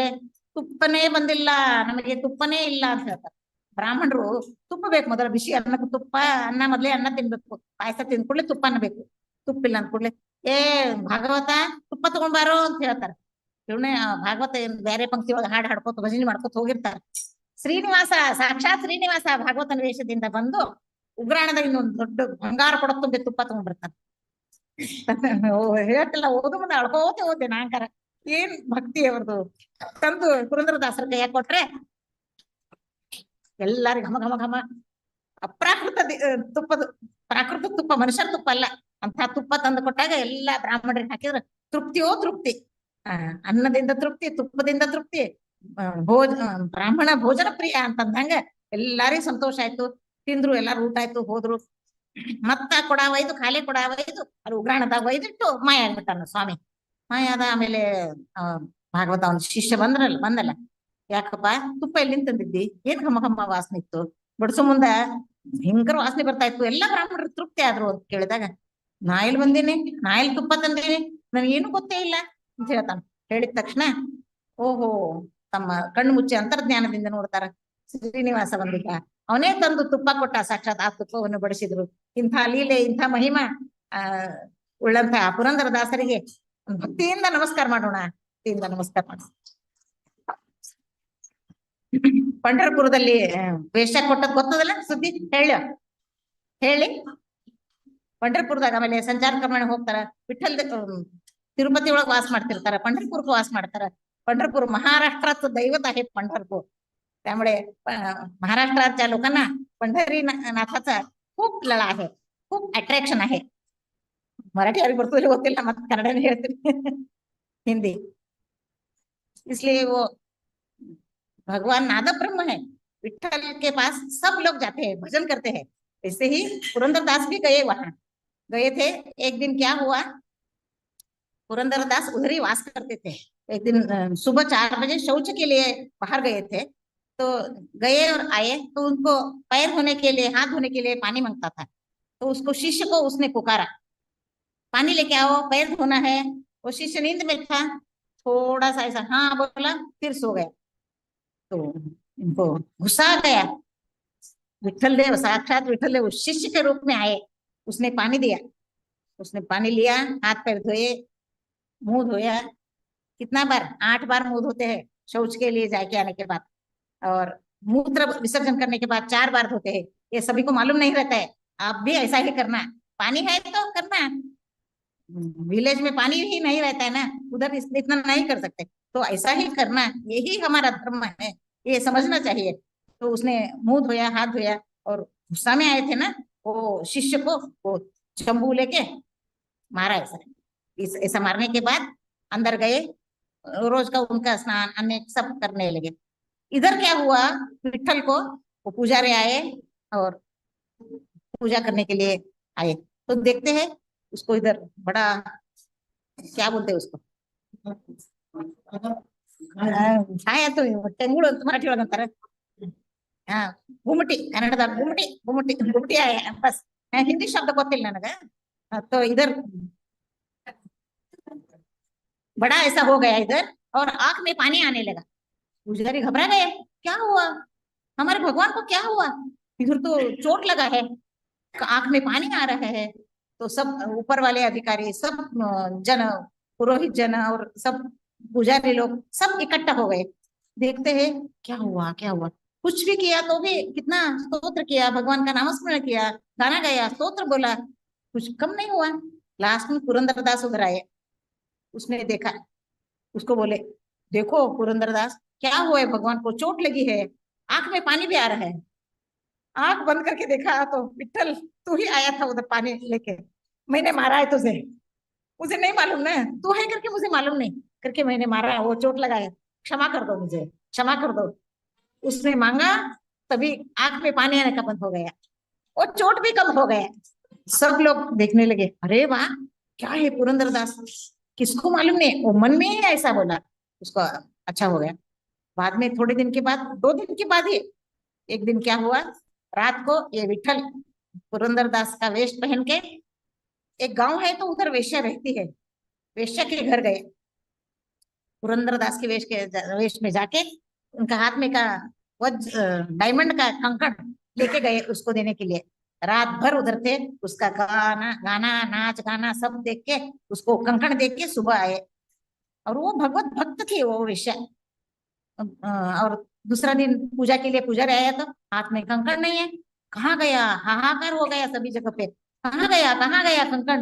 ತುಪ್ಪನೇ ಬಂದಿಲ್ಲ, ನಮಗೆ ತುಪ್ಪನೇ ಇಲ್ಲ ಅಂತ ಹೇಳ್ತಾರ. ಬ್ರಾಹ್ಮಣರು ತುಪ್ಪ ಬೇಕು, ಮೊದಲ ಬಿಸಿ ಅನ್ನಕ್ಕೆ ತುಪ್ಪ, ಅನ್ನ ಮೊದ್ಲೇ ಅನ್ನ ತಿನ್ಬೇಕು, ಪಾಯಸ ತಿಂದ ಕೂಡ್ಲೆ ತುಪ್ಪ ಅನ್ನಬೇಕು. ತುಪ್ಪಿಲ್ಲ ಅಂದ ಕೂಡ್ಲೆ ಭಾಗವತ ತುಪ್ಪ ತಗೊಂಡ್ಬಾರೋ ಅಂತ ಹೇಳ್ತಾರ. ಇವನೇ ಭಾಗವತ ಬೇರೆ ಪಂಕ್ತಿ ಒಳಗೆ ಹಾಡು ಹಾಡ್ಕೋತ ಭಜನೆ ಮಾಡ್ಕೋತ ಹೋಗಿರ್ತಾರ. ಶ್ರೀನಿವಾಸ, ಸಾಕ್ಷಾತ್ ಶ್ರೀನಿವಾಸ ಭಾಗವತನ ವೇಷದಿಂದ ಬಂದು ಉಗ್ರಾಣದಾಗ ಇನ್ನೊಂದು ದೊಡ್ಡ ಬಂಗಾರ ಕೊಡ ತುಂಬಿ ತುಪ್ಪ ತಗೊಂಡ್ಬರ್ತಾನ. ಹೇಳ್ತಿಲ್ಲ, ಓದು ಮುಂದೆ ಅಳ್ಕೋತೆ ಓದ್ದೆ ನಾಂಕಾರ. ಏನ್ ಭಕ್ತಿ ಅವ್ರದ್ದು. ತಂದು ಪುರಂದರದಾಸರ ಕೈಯಾಗ ಕೊಟ್ರೆ ಎಲ್ಲಾರಿಗೂ ಘಮ ಘಮ ಘಮ. ಅಪ್ರಾಕೃತ ತುಪ್ಪದ, ಪ್ರಾಕೃತ ತುಪ್ಪ, ಮನುಷ್ಯರ ತುಪ್ಪ ಅಲ್ಲ ಅಂತ ತುಪ್ಪ ತಂದು ಕೊಟ್ಟಾಗ ಎಲ್ಲಾ ಬ್ರಾಹ್ಮಣರಿಗೆ ಹಾಕಿದ್ರ ತೃಪ್ತಿಯೋ ತೃಪ್ತಿ. ಅನ್ನದಿಂದ ತೃಪ್ತಿ, ತುಪ್ಪದಿಂದ ತೃಪ್ತಿ. ಬ್ರಾಹ್ಮಣ ಭೋಜನ ಪ್ರಿಯ ಅಂತಂದಂಗ ಎಲ್ಲಾರಿಗೂ ಸಂತೋಷ ಆಯ್ತು. ತಿಂದ್ರು, ಎಲ್ಲಾರು ಊಟ ಆಯ್ತು, ಹೋದ್ರು. ಮತ್ತ ಕೊಡ ಒಯ್ದು, ಖಾಲಿ ಕೊಡ ಒಯ್ದು ಅಲ್ಲಿ ಉಗ್ರಾಣದಾಗ ಒಯ್ದಿಟ್ಟು ಮಾಯ ಆಗ್ಬಿಟ್ಟಾನ ಸ್ವಾಮಿ. ಮಾಯ ಆದ. ಆಮೇಲೆ ಭಾಗವತ ಅವ್ನ ಶಿಷ್ಯ ಬಂದಲ್ಲ, ಯಾಕಪ್ಪ ತುಪ್ಪ ಎಲ್ಲಿಂದ ತಂದಿದ್ದಿ, ಏನ್ ಘಮ ಘಮ ವಾಸನೆ ಇತ್ತು, ಬಡ್ಸೋ ಮುಂದ ಭಯಂಕರ ವಾಸನೆ ಬರ್ತಾ ಇತ್ತು, ಎಲ್ಲಾ ಬ್ರಾಹ್ಮಣರು ತೃಪ್ತಿ ಆದ್ರು ಅಂತ ಕೇಳಿದಾಗ, ನಾ ಎಲ್ಲಿ ಬಂದೀನಿ, ನಾ ಎಲ್ಲಿ ತುಪ್ಪ ತಂದೀನಿ, ನನಗೇನು ಗೊತ್ತೇ ಇಲ್ಲ ಅಂತ ಹೇಳ್ತಾನ. ಹೇಳಿದ ತಕ್ಷಣ ಓಹೋ, ತಮ್ಮ ಕಣ್ಣು ಮುಚ್ಚಿ ಅಂತರ್ಜ್ಞಾನದಿಂದ ನೋಡ್ತಾರ. ಶ್ರೀನಿವಾಸ ಬಂದಿದ್ದ, ಅವನೇ ತಂದು ತುಪ್ಪ ಕೊಟ್ಟ. ಸಾಕ್ಷಾತ್ ಆ ತುಪ್ಪವನ್ನು ಬಡಿಸಿದ್ರು. ಇಂಥ ಲೀಲೆ, ಇಂಥ ಮಹಿಮಾ ಉಳ್ಳಂತ ಪುರಂದರ ದಾಸರಿಗೆ ಭಕ್ತಿಯಿಂದ ನಮಸ್ಕಾರ ಮಾಡೋಣ. ಭಕ್ತಿಯಿಂದ ನಮಸ್ಕಾರ ಮಾಡೋಣ. ಪಂಢರಪುರದಲ್ಲಿ ವೇಷ ಕೊಟ್ಟದ್ ಗೊತ್ತದಲ್ಲ ಸುದ್ದಿ, ಹೇಳಿ. ಪಂಢರಪುರದಾಗ ಆಮೇಲೆ ಸಂಚಾರ ಕ್ರಮಣ ಹೋಗ್ತಾರ. ವಿಠಲ್ ತಿರುಪತಿ ಒಳಗ್ ವಾಸ ಮಾಡ್ತಿರ್ತಾರ, पंढरपूरಕ್ಕೆ ವಾಸ ಮಾಡ್ತಾರ. पंढरपूर महाराष्ट्रात दैवत आहे पंढरपूर. त्यामुळे महाराष्ट्राच्या लोकांना पंढरीनाथाचा खूप लळा आहे, खूप अट्रॅक्शन आहे. मराठी ಅವ್ರಿಗೆ ಬರ್ತದೆ ಗೊತ್ತಿಲ್ಲ, ಮತ್ತೆ ಕನ್ನಡನೇ ಹೇಳ್ತೀನಿ, हिंदी. इसलिए वो भगवान नाद ब्रह्म है, विठल के पास सब लोग जाते हैं, भजन करते हैं. ऐसे ही पुरंदरदास भी गए, वहां गए थे. एक दिन क्या हुआ, पुरंदरदास उधर ही वास करते थे. एक दिन सुबह 4 बजे शौच के लिए बाहर गए थे. तो गए और आए तो उनको पैर धोने के लिए, हाथ धोने के लिए पानी मांगता था. तो उसको शिष्य को उसने पुकारा, पानी लेके आओ, पैर धोना है. वो शिष्य नींद में था, थोड़ा सा ऐसा हाँ बोला, फिर सो गया. तो इनको गुस्सा आ गया. विठल देव, साक्षात विठल देव उस शिष्य के रूप में आए. उसने पानी दिया, उसने पानी लिया, हाथ पैर धोए, मुंह धोया. कितना बार? 8 बार मुंह धोते हैं शौच के लिए जाके आने के बाद, और मूत्र विसर्जन करने के बाद 4 बार धोते हैं. ये सभी को मालूम नहीं रहता है. आप भी ऐसा ही करना. पानी है तो करना. विलेज में पानी ही नहीं रहता है ना, उधर इतना नहीं कर सकते, तो ऐसा ही करना. यही हमारा धर्म है, ये समझना चाहिए. तो उसने मुंह धोया, हाथ धोया, और गुस्सा में आए थे ना, वो शिष्य को वो चंबू लेके मारा ऐसा। ऐसा मारने के बाद अंदर गए, रोज का उनका स्नान अन्य सब करने लगे। इधर क्या हुआ, विठल को वो पुजारी आए और पूजा करने के लिए आए, तो देखते हैं उसको इधर बड़ा, क्या बोलते हैं उसको, छाया तो ತೆಂಗುಳು ಅಂತ ಮರಾಠಿ ಒಳಗೆ ಅಂತಾರೆ. ಹಾ, ಗುಮ್ಮಟಿ, ಕನ್ನಡದ ಗುಮ್ಮಟಿ, ಗುಮ್ಮಟಿ ಗುಮ್ಮಟಿ ಬಸ್. ಹಿಂದಿ ಶಬ್ದ ಗೊತ್ತಿಲ್ಲ ನನಗೆ. तो इधर बड़ा ऐसा हो गया इधर, और आंख में पानी आने लगा। पुजारी घबरा गए, क्या हुआ, हमारे भगवान को क्या हुआ, इधर तो चोट लगा है, आंख में पानी आ रहा है। तो सब ऊपर वाले अधिकारी, सब जन, पुरोहित जन और सब पुजारी लोग सब इकट्ठा हो गए। देखते हैं क्या हुआ क्या हुआ, कुछ भी किया तो भी कितना स्तोत्र किया, भगवान का नामस्मरण किया, गाना गाया, स्तोत्र बोला, कुछ कम नहीं हुआ। लास्ट में पुरंदरदास उधर आए, उसने देखा, उसको बोले, देखो पुरंदरदास, क्या हुआ है, भगवान को चोट लगी है, आंख में पानी भी आ रहा है। आंख बंद करके देखा तो विठल तू ही आया था उधर पानी लेके, मैंने मारा है तुझे, मुझे नहीं मालूम ना, तू है करके मुझे मालूम नहीं, करके मैंने मारा है, वो चोट लगा है, क्षमा कर दो मुझे, क्षमा कर दो। उसने मांगा, तभी आंख में पानी आने का बंद हो गया, और चोट भी कम हो गया। सब लोग देखने लगे, अरे वाह, क्या है पुरंदरदास, किसको मालूम नहीं, वो मन में ही ऐसा बोला, उसको अच्छा हो गया। बाद में थोड़े दिन के बाद, 2 दिन के बाद ही, एक दिन क्या हुआ, रात को ये विठल पुरंदरदास का वेश पहन के, एक गांव है तो उधर वेश्या रहती है, वेश्या के घर गए, पुरंदरदास के वेश में जाके उनका हाथ में का वज्र डायमंड का कंकड़ लेके गए उसको देने के लिए। रात भर उधर थे, उसका गाना गाना नाच गाना सब देख के, उसको कंकड़ देख के सुबह आए। और वो भगवत भक्त थी वो वेश्या। और दूसरा दिन पूजा के लिए पुजारी आया तो हाथ में कंकड़ नहीं है, कहाँ गया, हाहाकार हो गया सभी जगह पे, कहाँ गया कंकड़।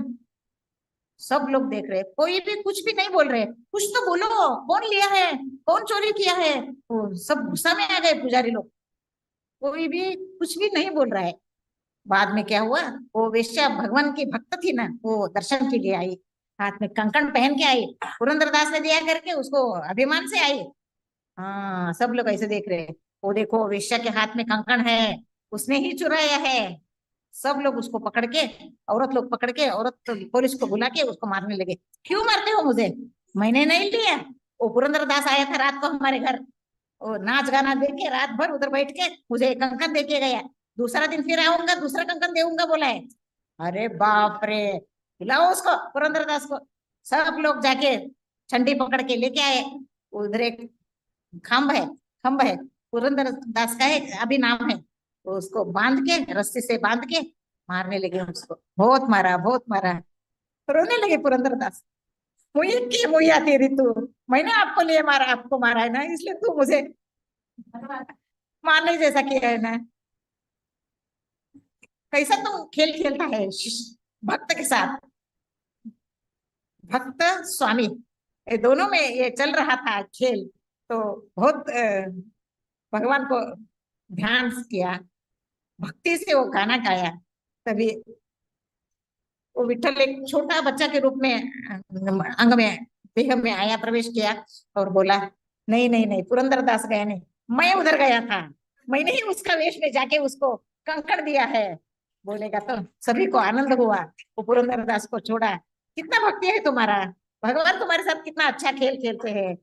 सब लोग देख रहे, कोई भी कुछ भी नहीं बोल रहे, कुछ तो बोलो, कौन लिया है, कौन चोरी किया है। वो सब गुस्सा में आ गए पुजारी लोग, कोई भी कुछ भी नहीं बोल रहा है। बाद में क्या हुआ, वो वेश्या भगवान की भक्त थी ना, वो दर्शन के लिए आई, हाथ में कंकण पहन के आई, पुरंदरदास ने दिया करके उसको अभिमान से आई। हाँ, सब लोग ऐसे देख रहे हैं, वो देखो वेश्या के हाथ में कंकण है, उसने ही चुराया है। सब लोग उसको पकड़ के, औरत लोग पकड़ के, औरत पुलिस को बुला के उसको मारने लगे। क्यों मारते हो मुझे, मैंने नहीं लिया, वो पुरंदरदास आया था रात को हमारे घर, वो नाच गाना देख के रात भर उधर बैठ के मुझे एक कंकन दे के गया, दूसरा दिन फिर आऊंगा दूसरा कंकन देऊंगा बोला है। अरे बाप रे, बुलाओ उसको पुरंदरदास को। सब लोग जाके छंडी पकड़ के लेके आए। उधर एक खम्भ है, खम्भ है, पुरंदर दास का है अभी नाम है, तो उसको बांध के, रस्सी से बांध के मारने लगे उसको, बहुत मारा बहुत मारा। रोने लगे पुरंदर दास, मुझे की मुझे तेरी तू, मैंने आपको लिए मारा, आपको मारा है ना, इसलिए तू मुझे मारने जैसा किया है ना। कैसा तुम खेल खेलता है भक्त के साथ, भक्त स्वामी, ये दोनों में ये चल रहा था खेल। तो बहुत भगवान को ध्यान किया, भक्ति से वो गाना गाया। तभी वो विठल एक छोटा बच्चा के रूप में अंग में, देह में आया, प्रवेश किया और बोला, नहीं नहीं नहीं, पुरंदरदास गया नहीं, मैं उधर गया था, मैंने ही उसका वेश में जाके उसको कंकड़ दिया है। बोलेगा तो सभी को आनंद हुआ, वो पुरंदरदास को छोड़ा। कितना भक्ति है तुम्हारा, भगवान तुम्हारे साथ कितना अच्छा खेल खेलते हैं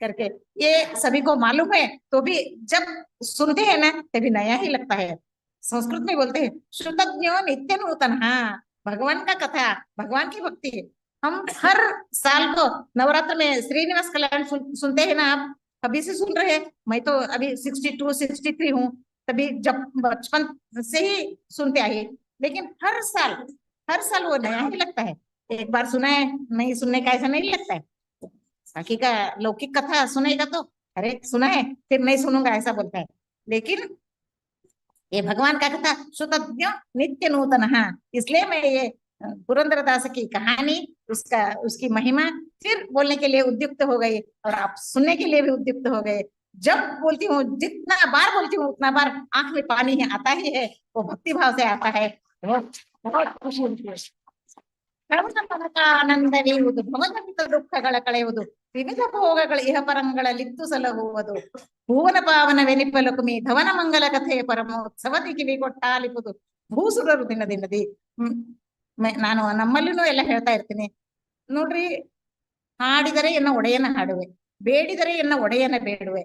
करके, ये सभी को मालूम है। तो भी जब सुनते हैं ना, तभी नया ही लगता है। संस्कृत में बोलते हैं, श्रुतज्ञो नित्य नूतन। हाँ, भगवान का कथा, भगवान की भक्ति, हम हर साल को नवरात्र में श्रीनिवास कल्याण सुनते हैं ना आप, अभी से सुन रहे हैं, मैं तो अभी 62 63 हूँ, तभी जब बचपन से ही सुनते आई। लेकिन हर साल वो नया ही लगता है। एक बार सुना है, नहीं सुनने का ऐसा नहीं लगता है। बाकी का लौकिक कथा सुनेगा तो अरे सुना है फिर नहीं सुनूंगा ऐसा बोलता है। लेकिन ये भगवान का कथा श्रुतज्ञ नित्य नूतन। हाँ, इसलिए मैं ये पुरंदरदास की कहानी, उसका उसकी महिमा फिर बोलने के लिए उद्युक्त हो गई, और आप सुनने के लिए भी उद्युक्त हो गए। जब बोलती हूँ, जितना बार बोलती हूँ उतना बार आंख में पानी है आता ही है, वो भक्ति भाव से आता है। बहुत बहुत खुशी होती है। ಪ್ರಭುತ ಪದಕ ಆನಂದವೀವುದು ಭವನವಿತ ದುಃಖಗಳ ಕಳೆಯುವುದು ವಿವಿಧ ಭೋಗಗಳ ಇಹಪರಂಗಳಲ್ಲಿತ್ತು ಸಲಹುವುದು ಭುವನ ಪಾವನ ವೆನಿಪಲಕುಮಿ ಧವನ ಮಂಗಲ ಕಥೆಯ ಪರಮೋತ್ಸವದಿ ಕಿವಿ ಕೊಟ್ಟಾಲಿಪುದು ಭೂಸುರರು ದಿನದಿ. ನಾನು ನಮ್ಮಲ್ಲಿನೂ ಎಲ್ಲ ಹೇಳ್ತಾ ಇರ್ತೀನಿ ನೋಡ್ರಿ, ಹಾಡಿದರೆ ಎನ್ನ ಒಡೆಯನ ಹಾಡುವೆ, ಬೇಡಿದರೆ ಎನ್ನ ಒಡೆಯನ ಬೇಡುವೆ.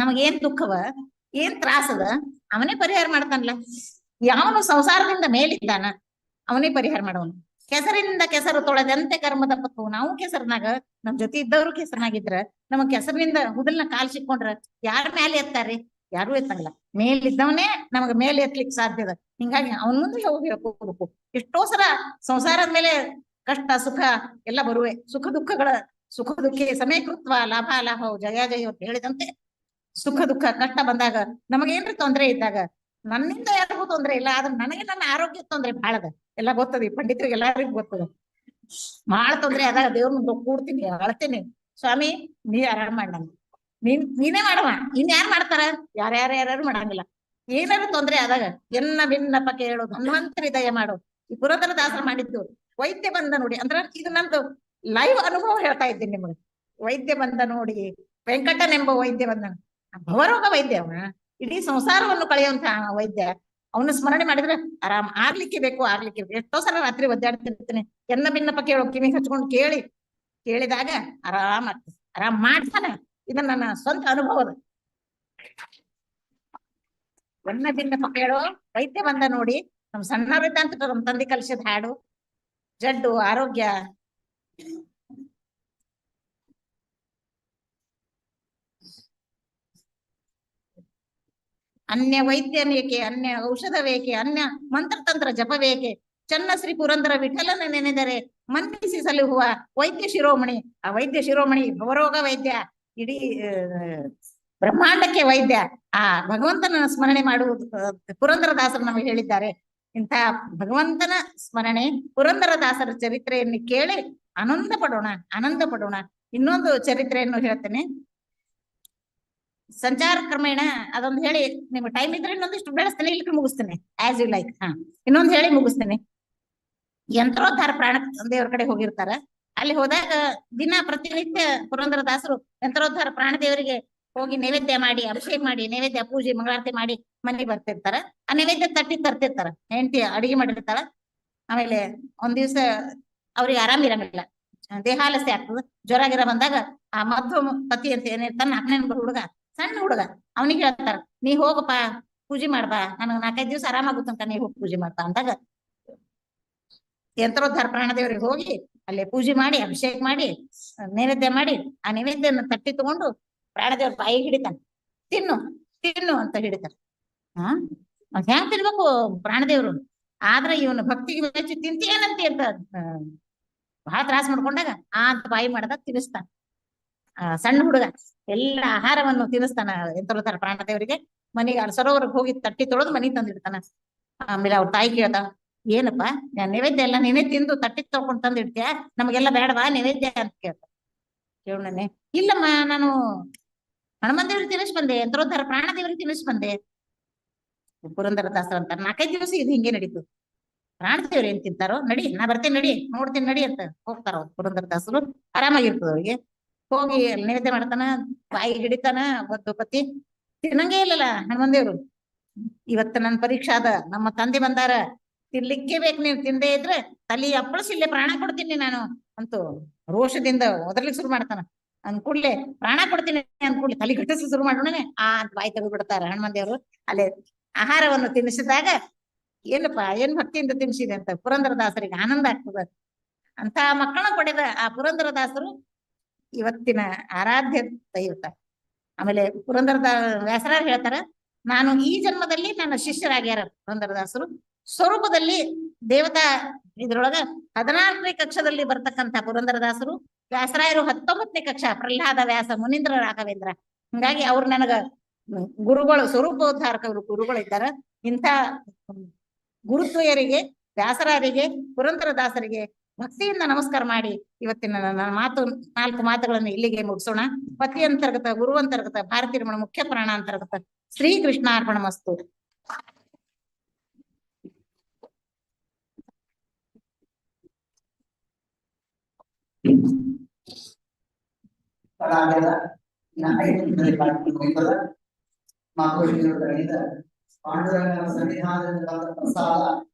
ನಮಗೇನ್ ದುಃಖವ, ಏನ್ ತ್ರಾಸದ ಅವನೇ ಪರಿಹಾರ ಮಾಡ್ತಾನಲ್ಲ. ಯಾವನು ಸಂಸಾರದಿಂದ ಮೇಲಿದ್ದಾನ ಅವನೇ ಪರಿಹಾರ ಮಾಡೋನು. ಕೆಸರಿನಿಂದ ಕೆಸರು ತೊಳೆದಂತೆ ಕರ್ಮದ ಪಕ್ಕು. ನಾವು ಕೆಸರಿನಾಗ ನಮ್ ಜೊತೆ ಇದ್ದವ್ರು ಕೆಸರಿನಾಗಿದ್ರ ನಮಗ್ ಕೆಸರಿನಿಂದ ಹುದಲ್ನ ಕಾಲ್ ಸಿಕ್ಕೊಂಡ್ರ ಯಾರ ಮೇಲೆ ಎತ್ತಾರಿ? ಯಾರು ಎತ್ತಂಗಿಲ್ಲ. ಮೇಲಿದ್ದವನೇ ನಮಗ ಮೇಲೆ ಎತ್ತಲಿಕ್ಕೆ ಸಾಧ್ಯದ. ಹಿಂಗಾಗಿ ಅವನ ಮುಂದೆ ಹೋಗ್ಬೇಕು. ಎಷ್ಟೋ ಸಲ ಸಂಸಾರದ ಮೇಲೆ ಕಷ್ಟ ಸುಖ ಎಲ್ಲ ಬರುವೆ. ಸುಖ ದುಃಖಿ ಸಮಯಕೃತ್ವ ಲಾಭ ಲಾಭವು ಜಯ ಜಯ ಅಂತ ಹೇಳಿದಂತೆ ಸುಖ ದುಃಖ ಕಷ್ಟ ಬಂದಾಗ ನಮಗೇನ್ರಿ ತೊಂದರೆ ಇದ್ದಾಗ ನನ್ನಿಂದ ಯಾರಿಗೂ ತೊಂದರೆ ಇಲ್ಲ, ಆದ್ರೆ ನನಗೆ ನನ್ನ ಆರೋಗ್ಯ ತೊಂದರೆ ಬಹಳದ. ಎಲ್ಲ ಗೊತ್ತದ, ಈ ಪಂಡಿತರಿಗೆ ಎಲ್ಲರಿಗೂ ಗೊತ್ತದ. ಬಹಳ ತೊಂದರೆ ಆದಾಗ ದೇವ್ರ ಮುಂದೆ ಕೂಡ್ತೀನಿ, ಅಳ್ತೀನಿ, ಸ್ವಾಮಿ ನೀ ಆರಾಮ್ ಮಾಡ, ನೀನೇ ಮಾಡವ, ಇನ್ಯಾರು ಮಾಡ್ತಾರ? ಯಾರ್ಯಾರು ಮಾಡಂಗಿಲ್ಲ. ಏನಾದ್ರು ತೊಂದರೆ ಆದಾಗ ಎನ್ನ ಭಿನ್ನಪ ಕೇಳೋದು, ಹನುಮಂತರಿ ದಯ ಮಾಡು. ಈ ಪುರಂದರ ದಾಸರ ಮಾಡಿದ್ದು ವೈದ್ಯ ಬಂದ ನೋಡಿ ಅಂದ್ರ ಇದು ನಂದು ಲೈವ್ ಅನುಭವ ಹೇಳ್ತಾ ಇದ್ದೀನಿ ನಿಮ್ಗೆ. ವೈದ್ಯ ಬಂದ ನೋಡಿ, ವೆಂಕಟನೆಂಬ ವೈದ್ಯ ಬಂದ, ಭವರೋಗ ವೈದ್ಯ ಅವನ, ಇಡೀ ಸಂಸಾರವನ್ನು ಕಳೆಯುವಂತ ವೈದ್ಯ. ಅವನ ಸ್ಮರಣೆ ಮಾಡಿದ್ರೆ ಆರಾಮ್ ಆಗ್ಲಿಕ್ಕೆ ಬೇಕು. ಎಷ್ಟೋ ಸಲ ರಾತ್ರಿ ಒದ್ದಾಡ್ತಿರ್ತೀನಿ, ಎನ್ನ ಭಿನ್ನಪ ಕೇಳೋ, ಕಿವಿ ಹಚ್ಕೊಂಡು ಕೇಳಿದಾಗ ಆರಾಮ್ ಆಗ್ತದೆ, ಆರಾಮ್ ಮಾಡ್ತಾನೆ. ಇದನ್ನ ನನ್ನ ಸ್ವಂತ ಅನುಭವದ. ಎನ್ನ ಭಿನ್ನಪ ಕೇಳೋ ವೈದ್ಯ ಬಂದ ನೋಡಿ, ನಮ್ ಸಣ್ಣವರಿದ್ದ ಅಂತ ನಮ್ ತಂದೆ ಕಲಿಸಿದ ಹಾಡು. ಜಡ್ಡು ಆರೋಗ್ಯ ಅನ್ಯ ವೈದ್ಯನೇಕೆ, ಅನ್ಯ ಔಷಧವೇಕೆ, ಅನ್ಯ ಮಂತ್ರತಂತ್ರ ಜಪವೇಕೆ, ಚನ್ನ ಶ್ರೀ ಪುರಂದರ ವಿಠಲನ ನೆನೆದರೆ ಮನ್ನಿಸಿ ಸಲಹುವ ವೈದ್ಯ ಶಿರೋಮಣಿ. ಆ ವೈದ್ಯ ಶಿರೋಮಣಿ ಭವರೋಗ ವೈದ್ಯ, ಇಡೀ ಬ್ರಹ್ಮಾಂಡಕ್ಕೆ ವೈದ್ಯ. ಆ ಭಗವಂತನ ಸ್ಮರಣೆ ಮಾಡುವುದು ಪುರಂದರದಾಸರು ನಮಗೆ ಹೇಳಿದ್ದಾರೆ. ಇಂಥ ಭಗವಂತನ ಸ್ಮರಣೆ, ಪುರಂದರದಾಸರ ಚರಿತ್ರೆಯನ್ನು ಕೇಳಿ ಆನಂದ ಪಡೋಣ. ಇನ್ನೊಂದು ಚರಿತ್ರೆಯನ್ನು ಹೇಳ್ತೇನೆ. ಸಂಚಾರ ಕ್ರಮೇಣ ಅದೊಂದು ಹೇಳಿ ನಿಮ್ಗೆ ಟೈಮ್ ಇದ್ರೆ ಇನ್ನೊಂದಿಷ್ಟು ಬೆಳೆಸ್ತೇನೆ, ಇಲ್ಲಿ ಮುಗಿಸ್ತೇನೆ ಆಸ್ ಯು ಲೈಕ್. ಇನ್ನೊಂದು ಹೇಳಿ ಮುಗಿಸ್ತೇನೆ. ಯಂತ್ರೋದ್ಧಾರ ಪ್ರಾಣ ದೇವ್ರ ಕಡೆ ಹೋಗಿರ್ತಾರ. ಅಲ್ಲಿ ಹೋದಾಗ ದಿನ ಪ್ರತಿನಿತ್ಯ ಪುರಂದರದಾಸರು ಯಂತ್ರೋದ್ಧಾರ ಪ್ರಾಣ ದೇವರಿಗೆ ಹೋಗಿ ನೈವೇದ್ಯ ಮಾಡಿ, ಅಭಿಷೇಕ ಮಾಡಿ, ನೈವೇದ್ಯ ಪೂಜೆ ಮಂಗಳಾರತಿ ಮಾಡಿ ಮನೆಗೆ ಬರ್ತಿರ್ತಾರ. ಆ ನೈವೇದ್ಯ ತಟ್ಟಿ ತರ್ತಿರ್ತಾರ. ಹೆಂಡತಿ ಅಡಿಗೆ ಮಾಡಿರ್ತಾರ. ಆಮೇಲೆ ಒಂದ್ ದಿವ್ಸ ಅವ್ರಿಗೆ ಆರಾಮಿರಂಗಿಲ್ಲ, ದೇಹಾಲಸ್ಯ ಆಗ್ತದ, ಜ್ವರ ಗಿರ ಬಂದಾಗ ಆ ಮಧ್ವ ಪತಿ ಅಂತ ಏನಿರ್ತಾನ, 4ನೇ ನಂಬರ್ ಹುಡುಗ, ಸಣ್ಣ ಹುಡುಗ, ಅವನಿಗೆ ಹೇಳ್ತಾರ, ನೀ ಹೋಗಪ್ಪ ಪೂಜೆ ಮಾಡ್ಬಾ, ನನಗ್ 4-5 ದಿವಸ ಆರಾಮಾಗುತ್ತಂತ, ನೀ ಹೋಗಿ ಪೂಜೆ ಮಾಡ್ಬಾ ಅಂದಾಗ ಯಂತ್ರೋದ್ಧಾರ ಪ್ರಾಣದೇವರಿಗೆ ಹೋಗಿ ಅಲ್ಲೇ ಪೂಜೆ ಮಾಡಿ, ಅಭಿಷೇಕ ಮಾಡಿ, ನೈವೇದ್ಯ ಮಾಡಿ, ಆ ನೈವೇದ್ಯನ ತಟ್ಟಿ ತಗೊಂಡು ಪ್ರಾಣದೇವ್ರ ಬಾಯಿ ಹಿಡಿತಾನ. ತಿನ್ನು ಅಂತ ಹಿಡಿತಾರ. ಹೆಂಗ್ ತಿನ್ಬೇಕು ಪ್ರಾಣದೇವ್ರು? ಆದ್ರೆ ಇವನು ಭಕ್ತಿಗೆ ಮೆಚ್ಚಿ ತಿಂತೀಯೇನಂತಿ ಅಂತ ಬಹಳ ತ್ರಾಸ ಮಾಡ್ಕೊಂಡಾಗ ಅಂತ ಬಾಯಿ ಮಾಡ್ದಾಗ ತಿನ್ನಿಸ್ತಾನ. ಸಣ್ಣ ಹುಡುಗ ಎಲ್ಲ ಆಹಾರವನ್ನು ತಿನ್ನಿಸ್ತಾನ ಯಂತ್ರೋದ್ಧಾರ ಪ್ರಾಣದೇವರಿಗೆ. ಮನೆಗೆ ಸರೋವರಕ್ಕೆ ಹೋಗಿ ತಟ್ಟಿ ತೊಳೆದು ಮನೆಗೆ ತಂದಿಡ್ತಾನ. ಆಮೇಲೆ ಅವ್ರ ತಾಯಿ ಕೇಳ್ದ, ಏನಪ್ಪಾ ನೈವೇದ್ಯ ಎಲ್ಲ ನೀನೇ ತಿಂದು ತಟ್ಟಿ ತೊಳ್ಕೊಂಡ್ ತಂದಿಡ್ತೀಯ, ನಮಗೆಲ್ಲ ಬೇಡವಾ ನೈವೇದ್ಯ ಅಂತ ಕೇಳ್ತ. ಕೇಳನೆ, ಇಲ್ಲಮ್ಮ ನಾನು ಹನುಮಂತ ದೇವ್ರಿಗೆ ತಿನ್ನಿಸ್ ಬಂದೆ, ಯಂತ್ರೋದ್ಧಾರ ಪ್ರಾಣದೇವರಿಗೆ ತಿನ್ನಿಸ್ ಬಂದೆ. ಪುರಂದರದಾಸರು ಅಂತಾರ, 4-5 ದಿವಸ ಇದು ಹಿಂಗೆ ನಡೀತು. ಪ್ರಾಣದೇವ್ರು ಏನ್ ತಿಂತಾರೋ, ನಡಿ ನಾ ಬರ್ತೇನೆ, ನಡಿ ನೋಡ್ತೀನಿ ನಡಿ ಅಂತ ಹೋಗ್ತಾರ ಅವ್ರು. ಪುರಂದರದಾಸರು ಆರಾಮಾಗಿರ್ತದ ಅವ್ರಿಗೆ. ಹೋಗಿ ನೈವೇದ್ಯ ಮಾಡ್ತಾನ, ಬಾಯಿ ಹಿಡಿತಾನ. ಪತಿ ತಿನ್ನಂಗೇ ಇಲ್ಲಲ್ಲ ಹನುಮಂದೇವ್ರು. ಇವತ್ತು ನನ್ ಪರೀಕ್ಷಾ ಅದ, ನಮ್ಮ ತಂದೆ ಬಂದಾರ, ತಿನ್ಲಿಕ್ಕೆ ಬೇಕು, ನೀವ್ ತಿಂದೇ ಇದ್ರೆ ತಲೆ ಅಪ್ಪಳಿಸಿ ಇಲ್ಲೇ ಪ್ರಾಣ ಕೊಡ್ತೀನಿ ನಾನು ಅಂತೂ ರೋಷದಿಂದ ಒದರ್ಲಿಕ್ಕೆ ಶುರು ಮಾಡ್ತಾನ. ಅಂದ್ಕೂಡ್ಲೆ ಪ್ರಾಣ ಕೊಡ್ತೀನಿ ಅಂದ್ಕೂಡ್ಲೆ ತಲೆ ಗಟ್ಟಿಸಿ ಶುರು ಮಾಡೋಣನೆ ಬಾಯಿ ತೆಗೆದು ಬಿಡ್ತಾರ ಹನುಮಂದೇವ್ರು. ಅಲ್ಲೇ ಆಹಾರವನ್ನು ತಿನ್ನಿಸಿದಾಗ, ಏನಪ್ಪಾ ಏನ್ ಭಕ್ತಿಯಿಂದ ತಿನ್ಸಿದೆ ಅಂತ ಪುರಂದರದಾಸರಿಗೆ ಆನಂದ ಆಗ್ತದ. ಅಂತ ಮಕ್ಕಳ ಪಡೆದ ಆ ಪುರಂದರದಾಸರು ಇವತ್ತಿನ ಆರಾಧ್ಯ ದೈವತ. ಆಮೇಲೆ ವ್ಯಾಸರಾಯ ಹೇಳ್ತಾರ, ನಾನು ಈ ಜನ್ಮದಲ್ಲಿ ನನ್ನ ಶಿಷ್ಯರಾಗ್ಯಾರ ಪುರಂದರದಾಸರು. ಸ್ವರೂಪದಲ್ಲಿ ದೇವತಾ ಇದ್ರೊಳಗ 14ನೇ ಕಕ್ಷದಲ್ಲಿ ಬರ್ತಕ್ಕಂಥ ಪುರಂದರದಾಸರು. ವ್ಯಾಸರಾಯರು 19ನೇ ಕಕ್ಷ, ಪ್ರಹ್ಲಾದ ವ್ಯಾಸ ಮುನೀಂದ್ರ ರಾಘವೇಂದ್ರ. ಹಿಂಗಾಗಿ ಅವ್ರು ನನಗ ಗುರುಗಳು, ಸ್ವರೂಪೋದ್ಧಾರಕ ಗುರುಗಳು ಇದ್ದಾರ. ಇಂಥ ಗುರುದ್ವಯರಿಗೆ, ವ್ಯಾಸರಾಯರಿಗೆ, ಪುರಂದರದಾಸರಿಗೆ ಭಕ್ತಿಯಿಂದ ನಮಸ್ಕಾರ ಮಾಡಿ ಇವತ್ತಿನ ನನ್ನ ನಾಲ್ಕು ಮಾತುಗಳನ್ನು ಇಲ್ಲಿಗೆ ಮುಗಿಸೋಣ. ಪತಿ ಅಂತರ್ಗತ, ಗುರು ಅಂತರ್ಗತ, ಭಾರತೀಯ ರಮಣ ಮುಖ್ಯ ಪ್ರಾಣ ಅಂತರ್ಗತ. ಶ್ರೀ ಕೃಷ್ಣಾರ್ಪಣಮಸ್ತು. ಪಾಂಡುರಂಗನ ಸನ್ನಿಧಾನದಿಂದ ಪ್ರಸಾದ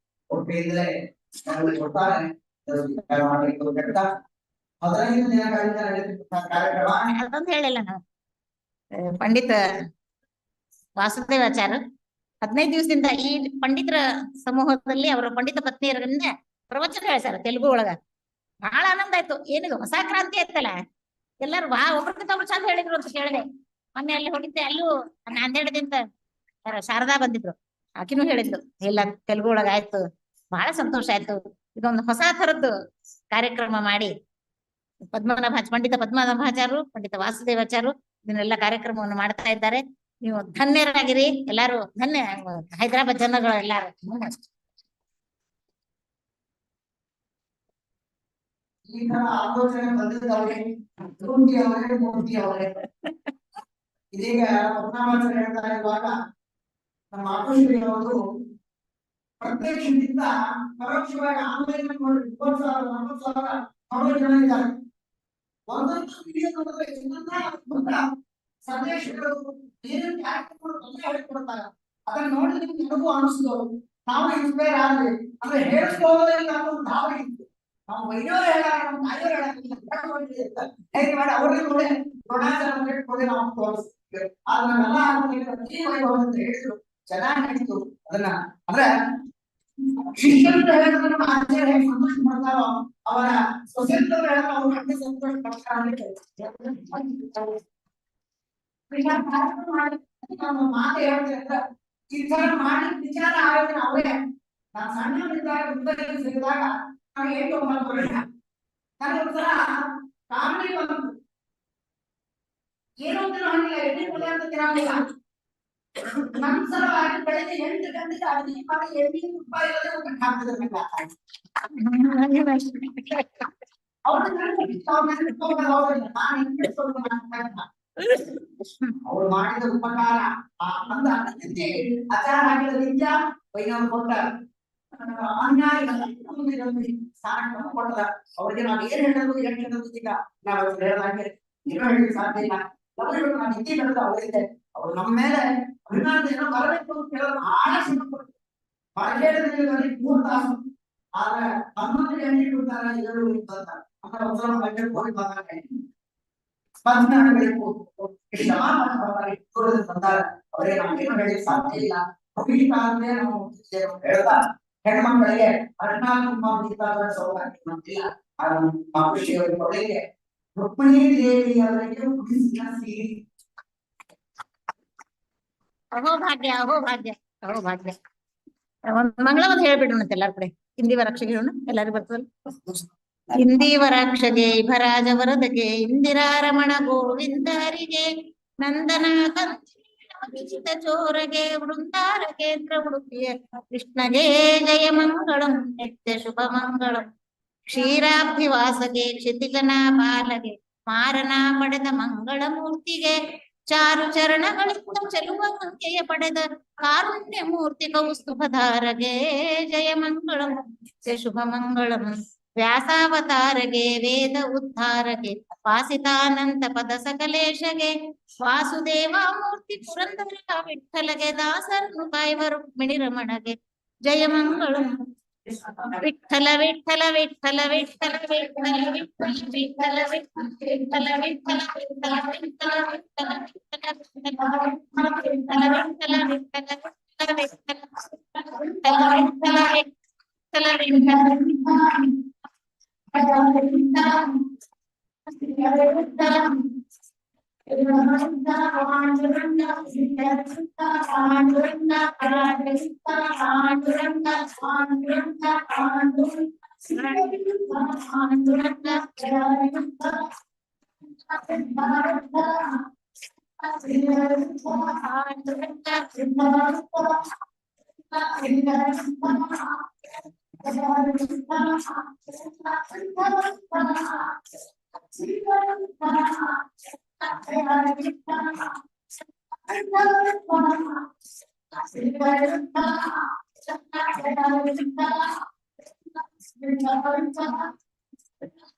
ಕೊಟ್ಟಿದ್ರೆ ಕೊಡ್ತಾರೆ. 15 ದಿನಗಳಿಂದ ಕಾರ್ಯಕ್ರಮ ಅದೊಂದು ಹೇಳಿಲ್ಲ ನಾವು. ಪಂಡಿತ ವಾಸುದೇವಾಚಾರ್ಯ 15 ದಿವಸದಿಂದ ಈ ಪಂಡಿತರ ಸಮೂಹದಲ್ಲಿ ಅವರ ಪಂಡಿತ ಪತ್ನಿಯರಿಂದ ಪ್ರವಚನ ಹೇಳ್ತಾರೆ ತೆಲುಗು ಒಳಗ. ಬಹಳ ಆನಂದ ಆಯ್ತು. ಏನಿದು ಹೊಸ ಕ್ರಾಂತಿ ಆಯ್ತಲ್ಲ, ಎಲ್ಲರೂ ಒಬ್ರಿಗಿಂತ ಒಬ್ರು ಚಂದ ಹೇಳಿದ್ರು ಅಂತ ಕೇಳಿದೆ. ಮೊನ್ನೆ ಅಲ್ಲಿ ಹೋಗಿದ್ದೆ, ಅಲ್ಲೂ ನಾಂದೇಡದಿಂದ ಶಾರದಾ ಬಂದಿದ್ರು, ಆಕಿನೂ ಹೇಳಿದ್ಲು ಎಲ್ಲ ತೆಲುಗು ಒಳಗ ಆಯ್ತು. ಬಹಳ ಸಂತೋಷ ಆಯ್ತು. ಇದೊಂದು ಹೊಸ ತರದ್ದು ಕಾರ್ಯಕ್ರಮ ಮಾಡಿ ಪಂಡಿತ ಪದ್ಮನಾಭಾಚಾರ್ಯರು, ಪಂಡಿತ ವಾಸುದೇವಾಚಾರ್ಯರು ಇದನ್ನೆಲ್ಲ ಕಾರ್ಯಕ್ರಮವನ್ನು ಮಾಡ್ತಾ ಇದ್ದಾರೆ. ನೀವು ಧನ್ಯರಾಗಿರಿ ಎಲ್ಲಾರು. ಧನ್ಯ ಹೈದರಾಬಾದ್ ಜನಗಳು ಎಲ್ಲಾರು. ಈ ತರ ಆಲೋಚನೆ ಬಂದಿದ್ದವ್ರೆ ಮೂರ್ತಿ ಅವರೇ. ಇದೀಗ ಪದ್ಮನಾಭಾಚಾರ್ಯ ಹೇಳ್ತಾ ಇರುವಾಗ ನಮ್ಮ ಆಕರ್ಷಣೆ ಅವರು ಪ್ರತ್ಯಕ್ಷದಿಂದ ಪರೋಕ್ಷವಾಗಿ ಆನ್ಲೈನ್ ನೋಡಿ 20,000 ಜನ ಇದ್ದಾರೆ. ಒಂದೊಂದು ವಿಡಿಯೋ ನೋಡಿದ್ರೆ ಸಂದೇಶಗಳು ಏನೇನು ಕಾರ್ಯಕ್ರಮಗಳು ತೊಂದರೆ ಹೇಳಿಕೊಡ್ತಾರೆ. ಅದನ್ನ ನೋಡಿ ನಿಮ್ಗೆ ನನಗೂ ಅನಿಸ್ತು, ನಾವು ಇನ್ಸ್ಪೈರ್ ಆದ್ವಿ. ಅಂದ್ರೆ ಹೇಳಿಸ್ಕೊಳ್ಳೋದ್ರಲ್ಲಿ ನಾವು ಧಾವಣೆ ಇತ್ತು. ನಾವು ವೈದ್ಯರು ಹೇಳಾರ, ನಮ್ಮ ತಾಯಿಯವರು ಹೇಗೆ ಮಾಡಿ ಅವ್ರಿಗೆ ನೋಡಿ ದ್ರೋಣಾಚಾರ್ಯ ಕೊಡಿ ನಾವು ತೋರಿಸ್ತೀವಿ. ಅದನ್ನೆಲ್ಲ ಅಂತ ಹೇಳಿದ್ರು, ಚೆನ್ನಾಗಿ ನಡೀತು. ಅದನ್ನ ಅಂದ್ರೆ ಶಿಷ್ಯರು ಹೇಳೋದನ್ನ ಆಚಾರ್ಯ ಹೇಗೆ ಸಂತೋಷ ಪಡ್ತಾರೋ ಅವರ ಸ್ವತಂತ್ರ ಅವ್ರು ಅಷ್ಟೇ ಸಂತೋಷ ಪಡ್ತಾರೆ. ಮಾತು ಹೇಳ್ತಾರೆ ಈ ತರ ಮಾಡಿ ವಿಚಾರ ಆಯೋಜನೆ ಅವರೇ. ನಾನು ಸಣ್ಣವರಿದ್ದಾಗ ಸಿಗಿದಾಗ ನಾನು 8-9 ವರ್ಷ ನನಗೊಂಥರ ಕಾಮಿಡಿ ಬಂತು. ಏನೋ ಹಂಗಿಲ್ಲ, ಎಣ್ಣೆ ಪದಾರ್ಥ ತಿನ್ನಂಗಿಲ್ಲ. ನನ್ನ ಸಲುವಾಗಿ ಬೆಳಗ್ಗೆ 8 ಗಂಟೆಗೆ ಅಡಿಗೆ ಮಾಡಿ ಎಣ್ಣೆ ತುಪ್ಪ ಇರೋದೇ ಊಟ ಹಾಕ್ತಿದ್ರು. ಅವ್ರು ಮಾಡಿದ ಉಪಕಾರ ಆಚಾರ ಆಗಿದ ವಿದ್ಯಾ ವೈನವರು ಕೊಟ್ಟ ಅನ್ಯಾಯ ಕೊಟ್ಟದ. ಅವ್ರಿಗೆ ನಾವು ಏನ್ ಹೇಳೋದು ಏನ್ ಹೇಳೋದು ಈಗ ನಾವು ಹೇಳೋದಾಗೆ ಏನೋ ಹೇಳಲಿಕ್ಕೆ ಸಾಧ್ಯ ಇಲ್ಲ. ನಾನು ಹಿಂದಿ ಬೆಳೆದ ಅವರಿದ್ದೆ. ಅವ್ರು ನಮ್ಮ ಮೇಲೆ ಅಭಿಮಾನದಿಂದ ಬರಬೇಕು ಅಂತ ಹೇಳೋದು ಬಹಳ ಶ್ರಮಪಟ್ಟು ಹೊರಗೇಡದಲ್ಲಿ 3 ತಾಸು. ಆದ್ರೆ 11 ಗಂಟೆಗೆ ಬಿಡ್ತಾರ, 7 ಅಂತ ಅಂದ್ರೆ ಒಂದ್ಸಲ ಗಂಟೆ ಹೋಗಿ ಬಂದಾಗ ಸ್ಪಂದನಬೇಕು ಶ್ರಮ ಬಂದಾರೆ. ಅವರಿಗೆ ನಮ್ಗೇನು ಹೇಳಿಕ್ಕೆ ಸಾಧ್ಯ ಇಲ್ಲ. ನಾವು ಹೇಳ್ತಾ ಹೆಣ್ಮಕ್ಕಳಿಗೆ ಅರ್ಣಾತ್ಮ ಸೌಭಾಗ್ಯ ಮಹರ್ಷಿಯವರ ಕೊಡುಗೆ ರುಕ್ಮಿಣಿ ದೇವಿಯವರಿಗೆ ಉಡಿಸಿದ ಸೀರೆ. ಅಹೋಭಾಗ್ಯ ಅಹೋಭಾಗ್ಯ ಅಹೋಭಾಗ್ಯ. ಒಂದ್ ಮಂಗಳವಾದ ಹೇಳ್ಬಿಡ್ರಿ ಮತ್ತೆ ಎಲ್ಲಾರ ಕಡೆ. ಹಿಂದಿ ವರಕ್ಷಗೆ ಎಲ್ಲರಿಗೂ ಬರ್ತದಲ್ಲ. ಹಿಂದಿ ವರಾಕ್ಷಗೆ ಇಭರಾಜ ವರದಗೆ ಇಂದಿರಾ ರಮಣ ಗೋವಿಂದ ಹರಿಗೆ ನಂದನ ಕಂಚಿತ ಚೋರಗೆ ವೃಂದಾರ ಕೇಂದ್ರ ಉಡುಪಿಯ ಕೃಷ್ಣಗೆ ಜಯ ಮಂಗಳಂ ನಿತ್ಯ ಶುಭ ಮಂಗಳಂ. ಕ್ಷೀರಾಬ್ಧಿವಾಸಗೆ ಕ್ಷಿತಿಜನ ಬಾಲಗೆ ಮಾರನ ಪಡೆದ ಮಂಗಳ ಮೂರ್ತಿಗೆ ಚಾರು ಚರಣಗಳಿಂದ ಚೆಲುವ ಅಂಕೆಯ ಪಡೆದ ಕಾರುಣ್ಯ ಮೂರ್ತಿ ಕೌಸ್ತುಭಧಾರಗೆ ಜಯ ಮಂಗಳಂ ಶುಭ ಮಂಗಳಂ. ವ್ಯಾಸಾವತಾರಗೆ ವೇದ ಉದ್ಧಾರಗೆ ವಾಸಿತಾನಂತ ಪದ ಸಕಲೇಶಗೆ ವಾಸುದೇವ ಮೂರ್ತಿ ಪುರಂದರ ವಿಠ್ಠಲಗೆ ದಾಸರನ್ನು ಕಾಯುವ ರುಕ್ಮಿಣಿ ರಮಣಗೆ ಜಯ ಮಂಗಳಂ. ವಿಠ್ಠಲ ವಿಠ್ಠಲ ವಿಠ್ಠಲ ವಿಠ್ಠಲ ವಿಠ್ಠಲ ವಿಠ್ಠಲ ವಿಠ್ಠಲ ವಿಠ್ಠಲ ವಿಠ್ಠಲ ವಿಠ್ಠಲ ವಿಠ್ಠಲ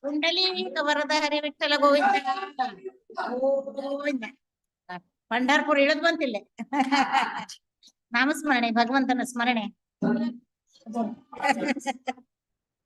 ಪುಂಡಲೀಕ ವರದ ಹರಿ ವಿಠಲ ಗೋವಿಂದ ಗೋವಿಂದ. ಪಂಢರ್ಪುರ ಇಳಿದ್ ಬಂತಿಲ್ಲ. ನಾಮಸ್ಮರಣೆ, ಭಗವಂತನ ಸ್ಮರಣೆ.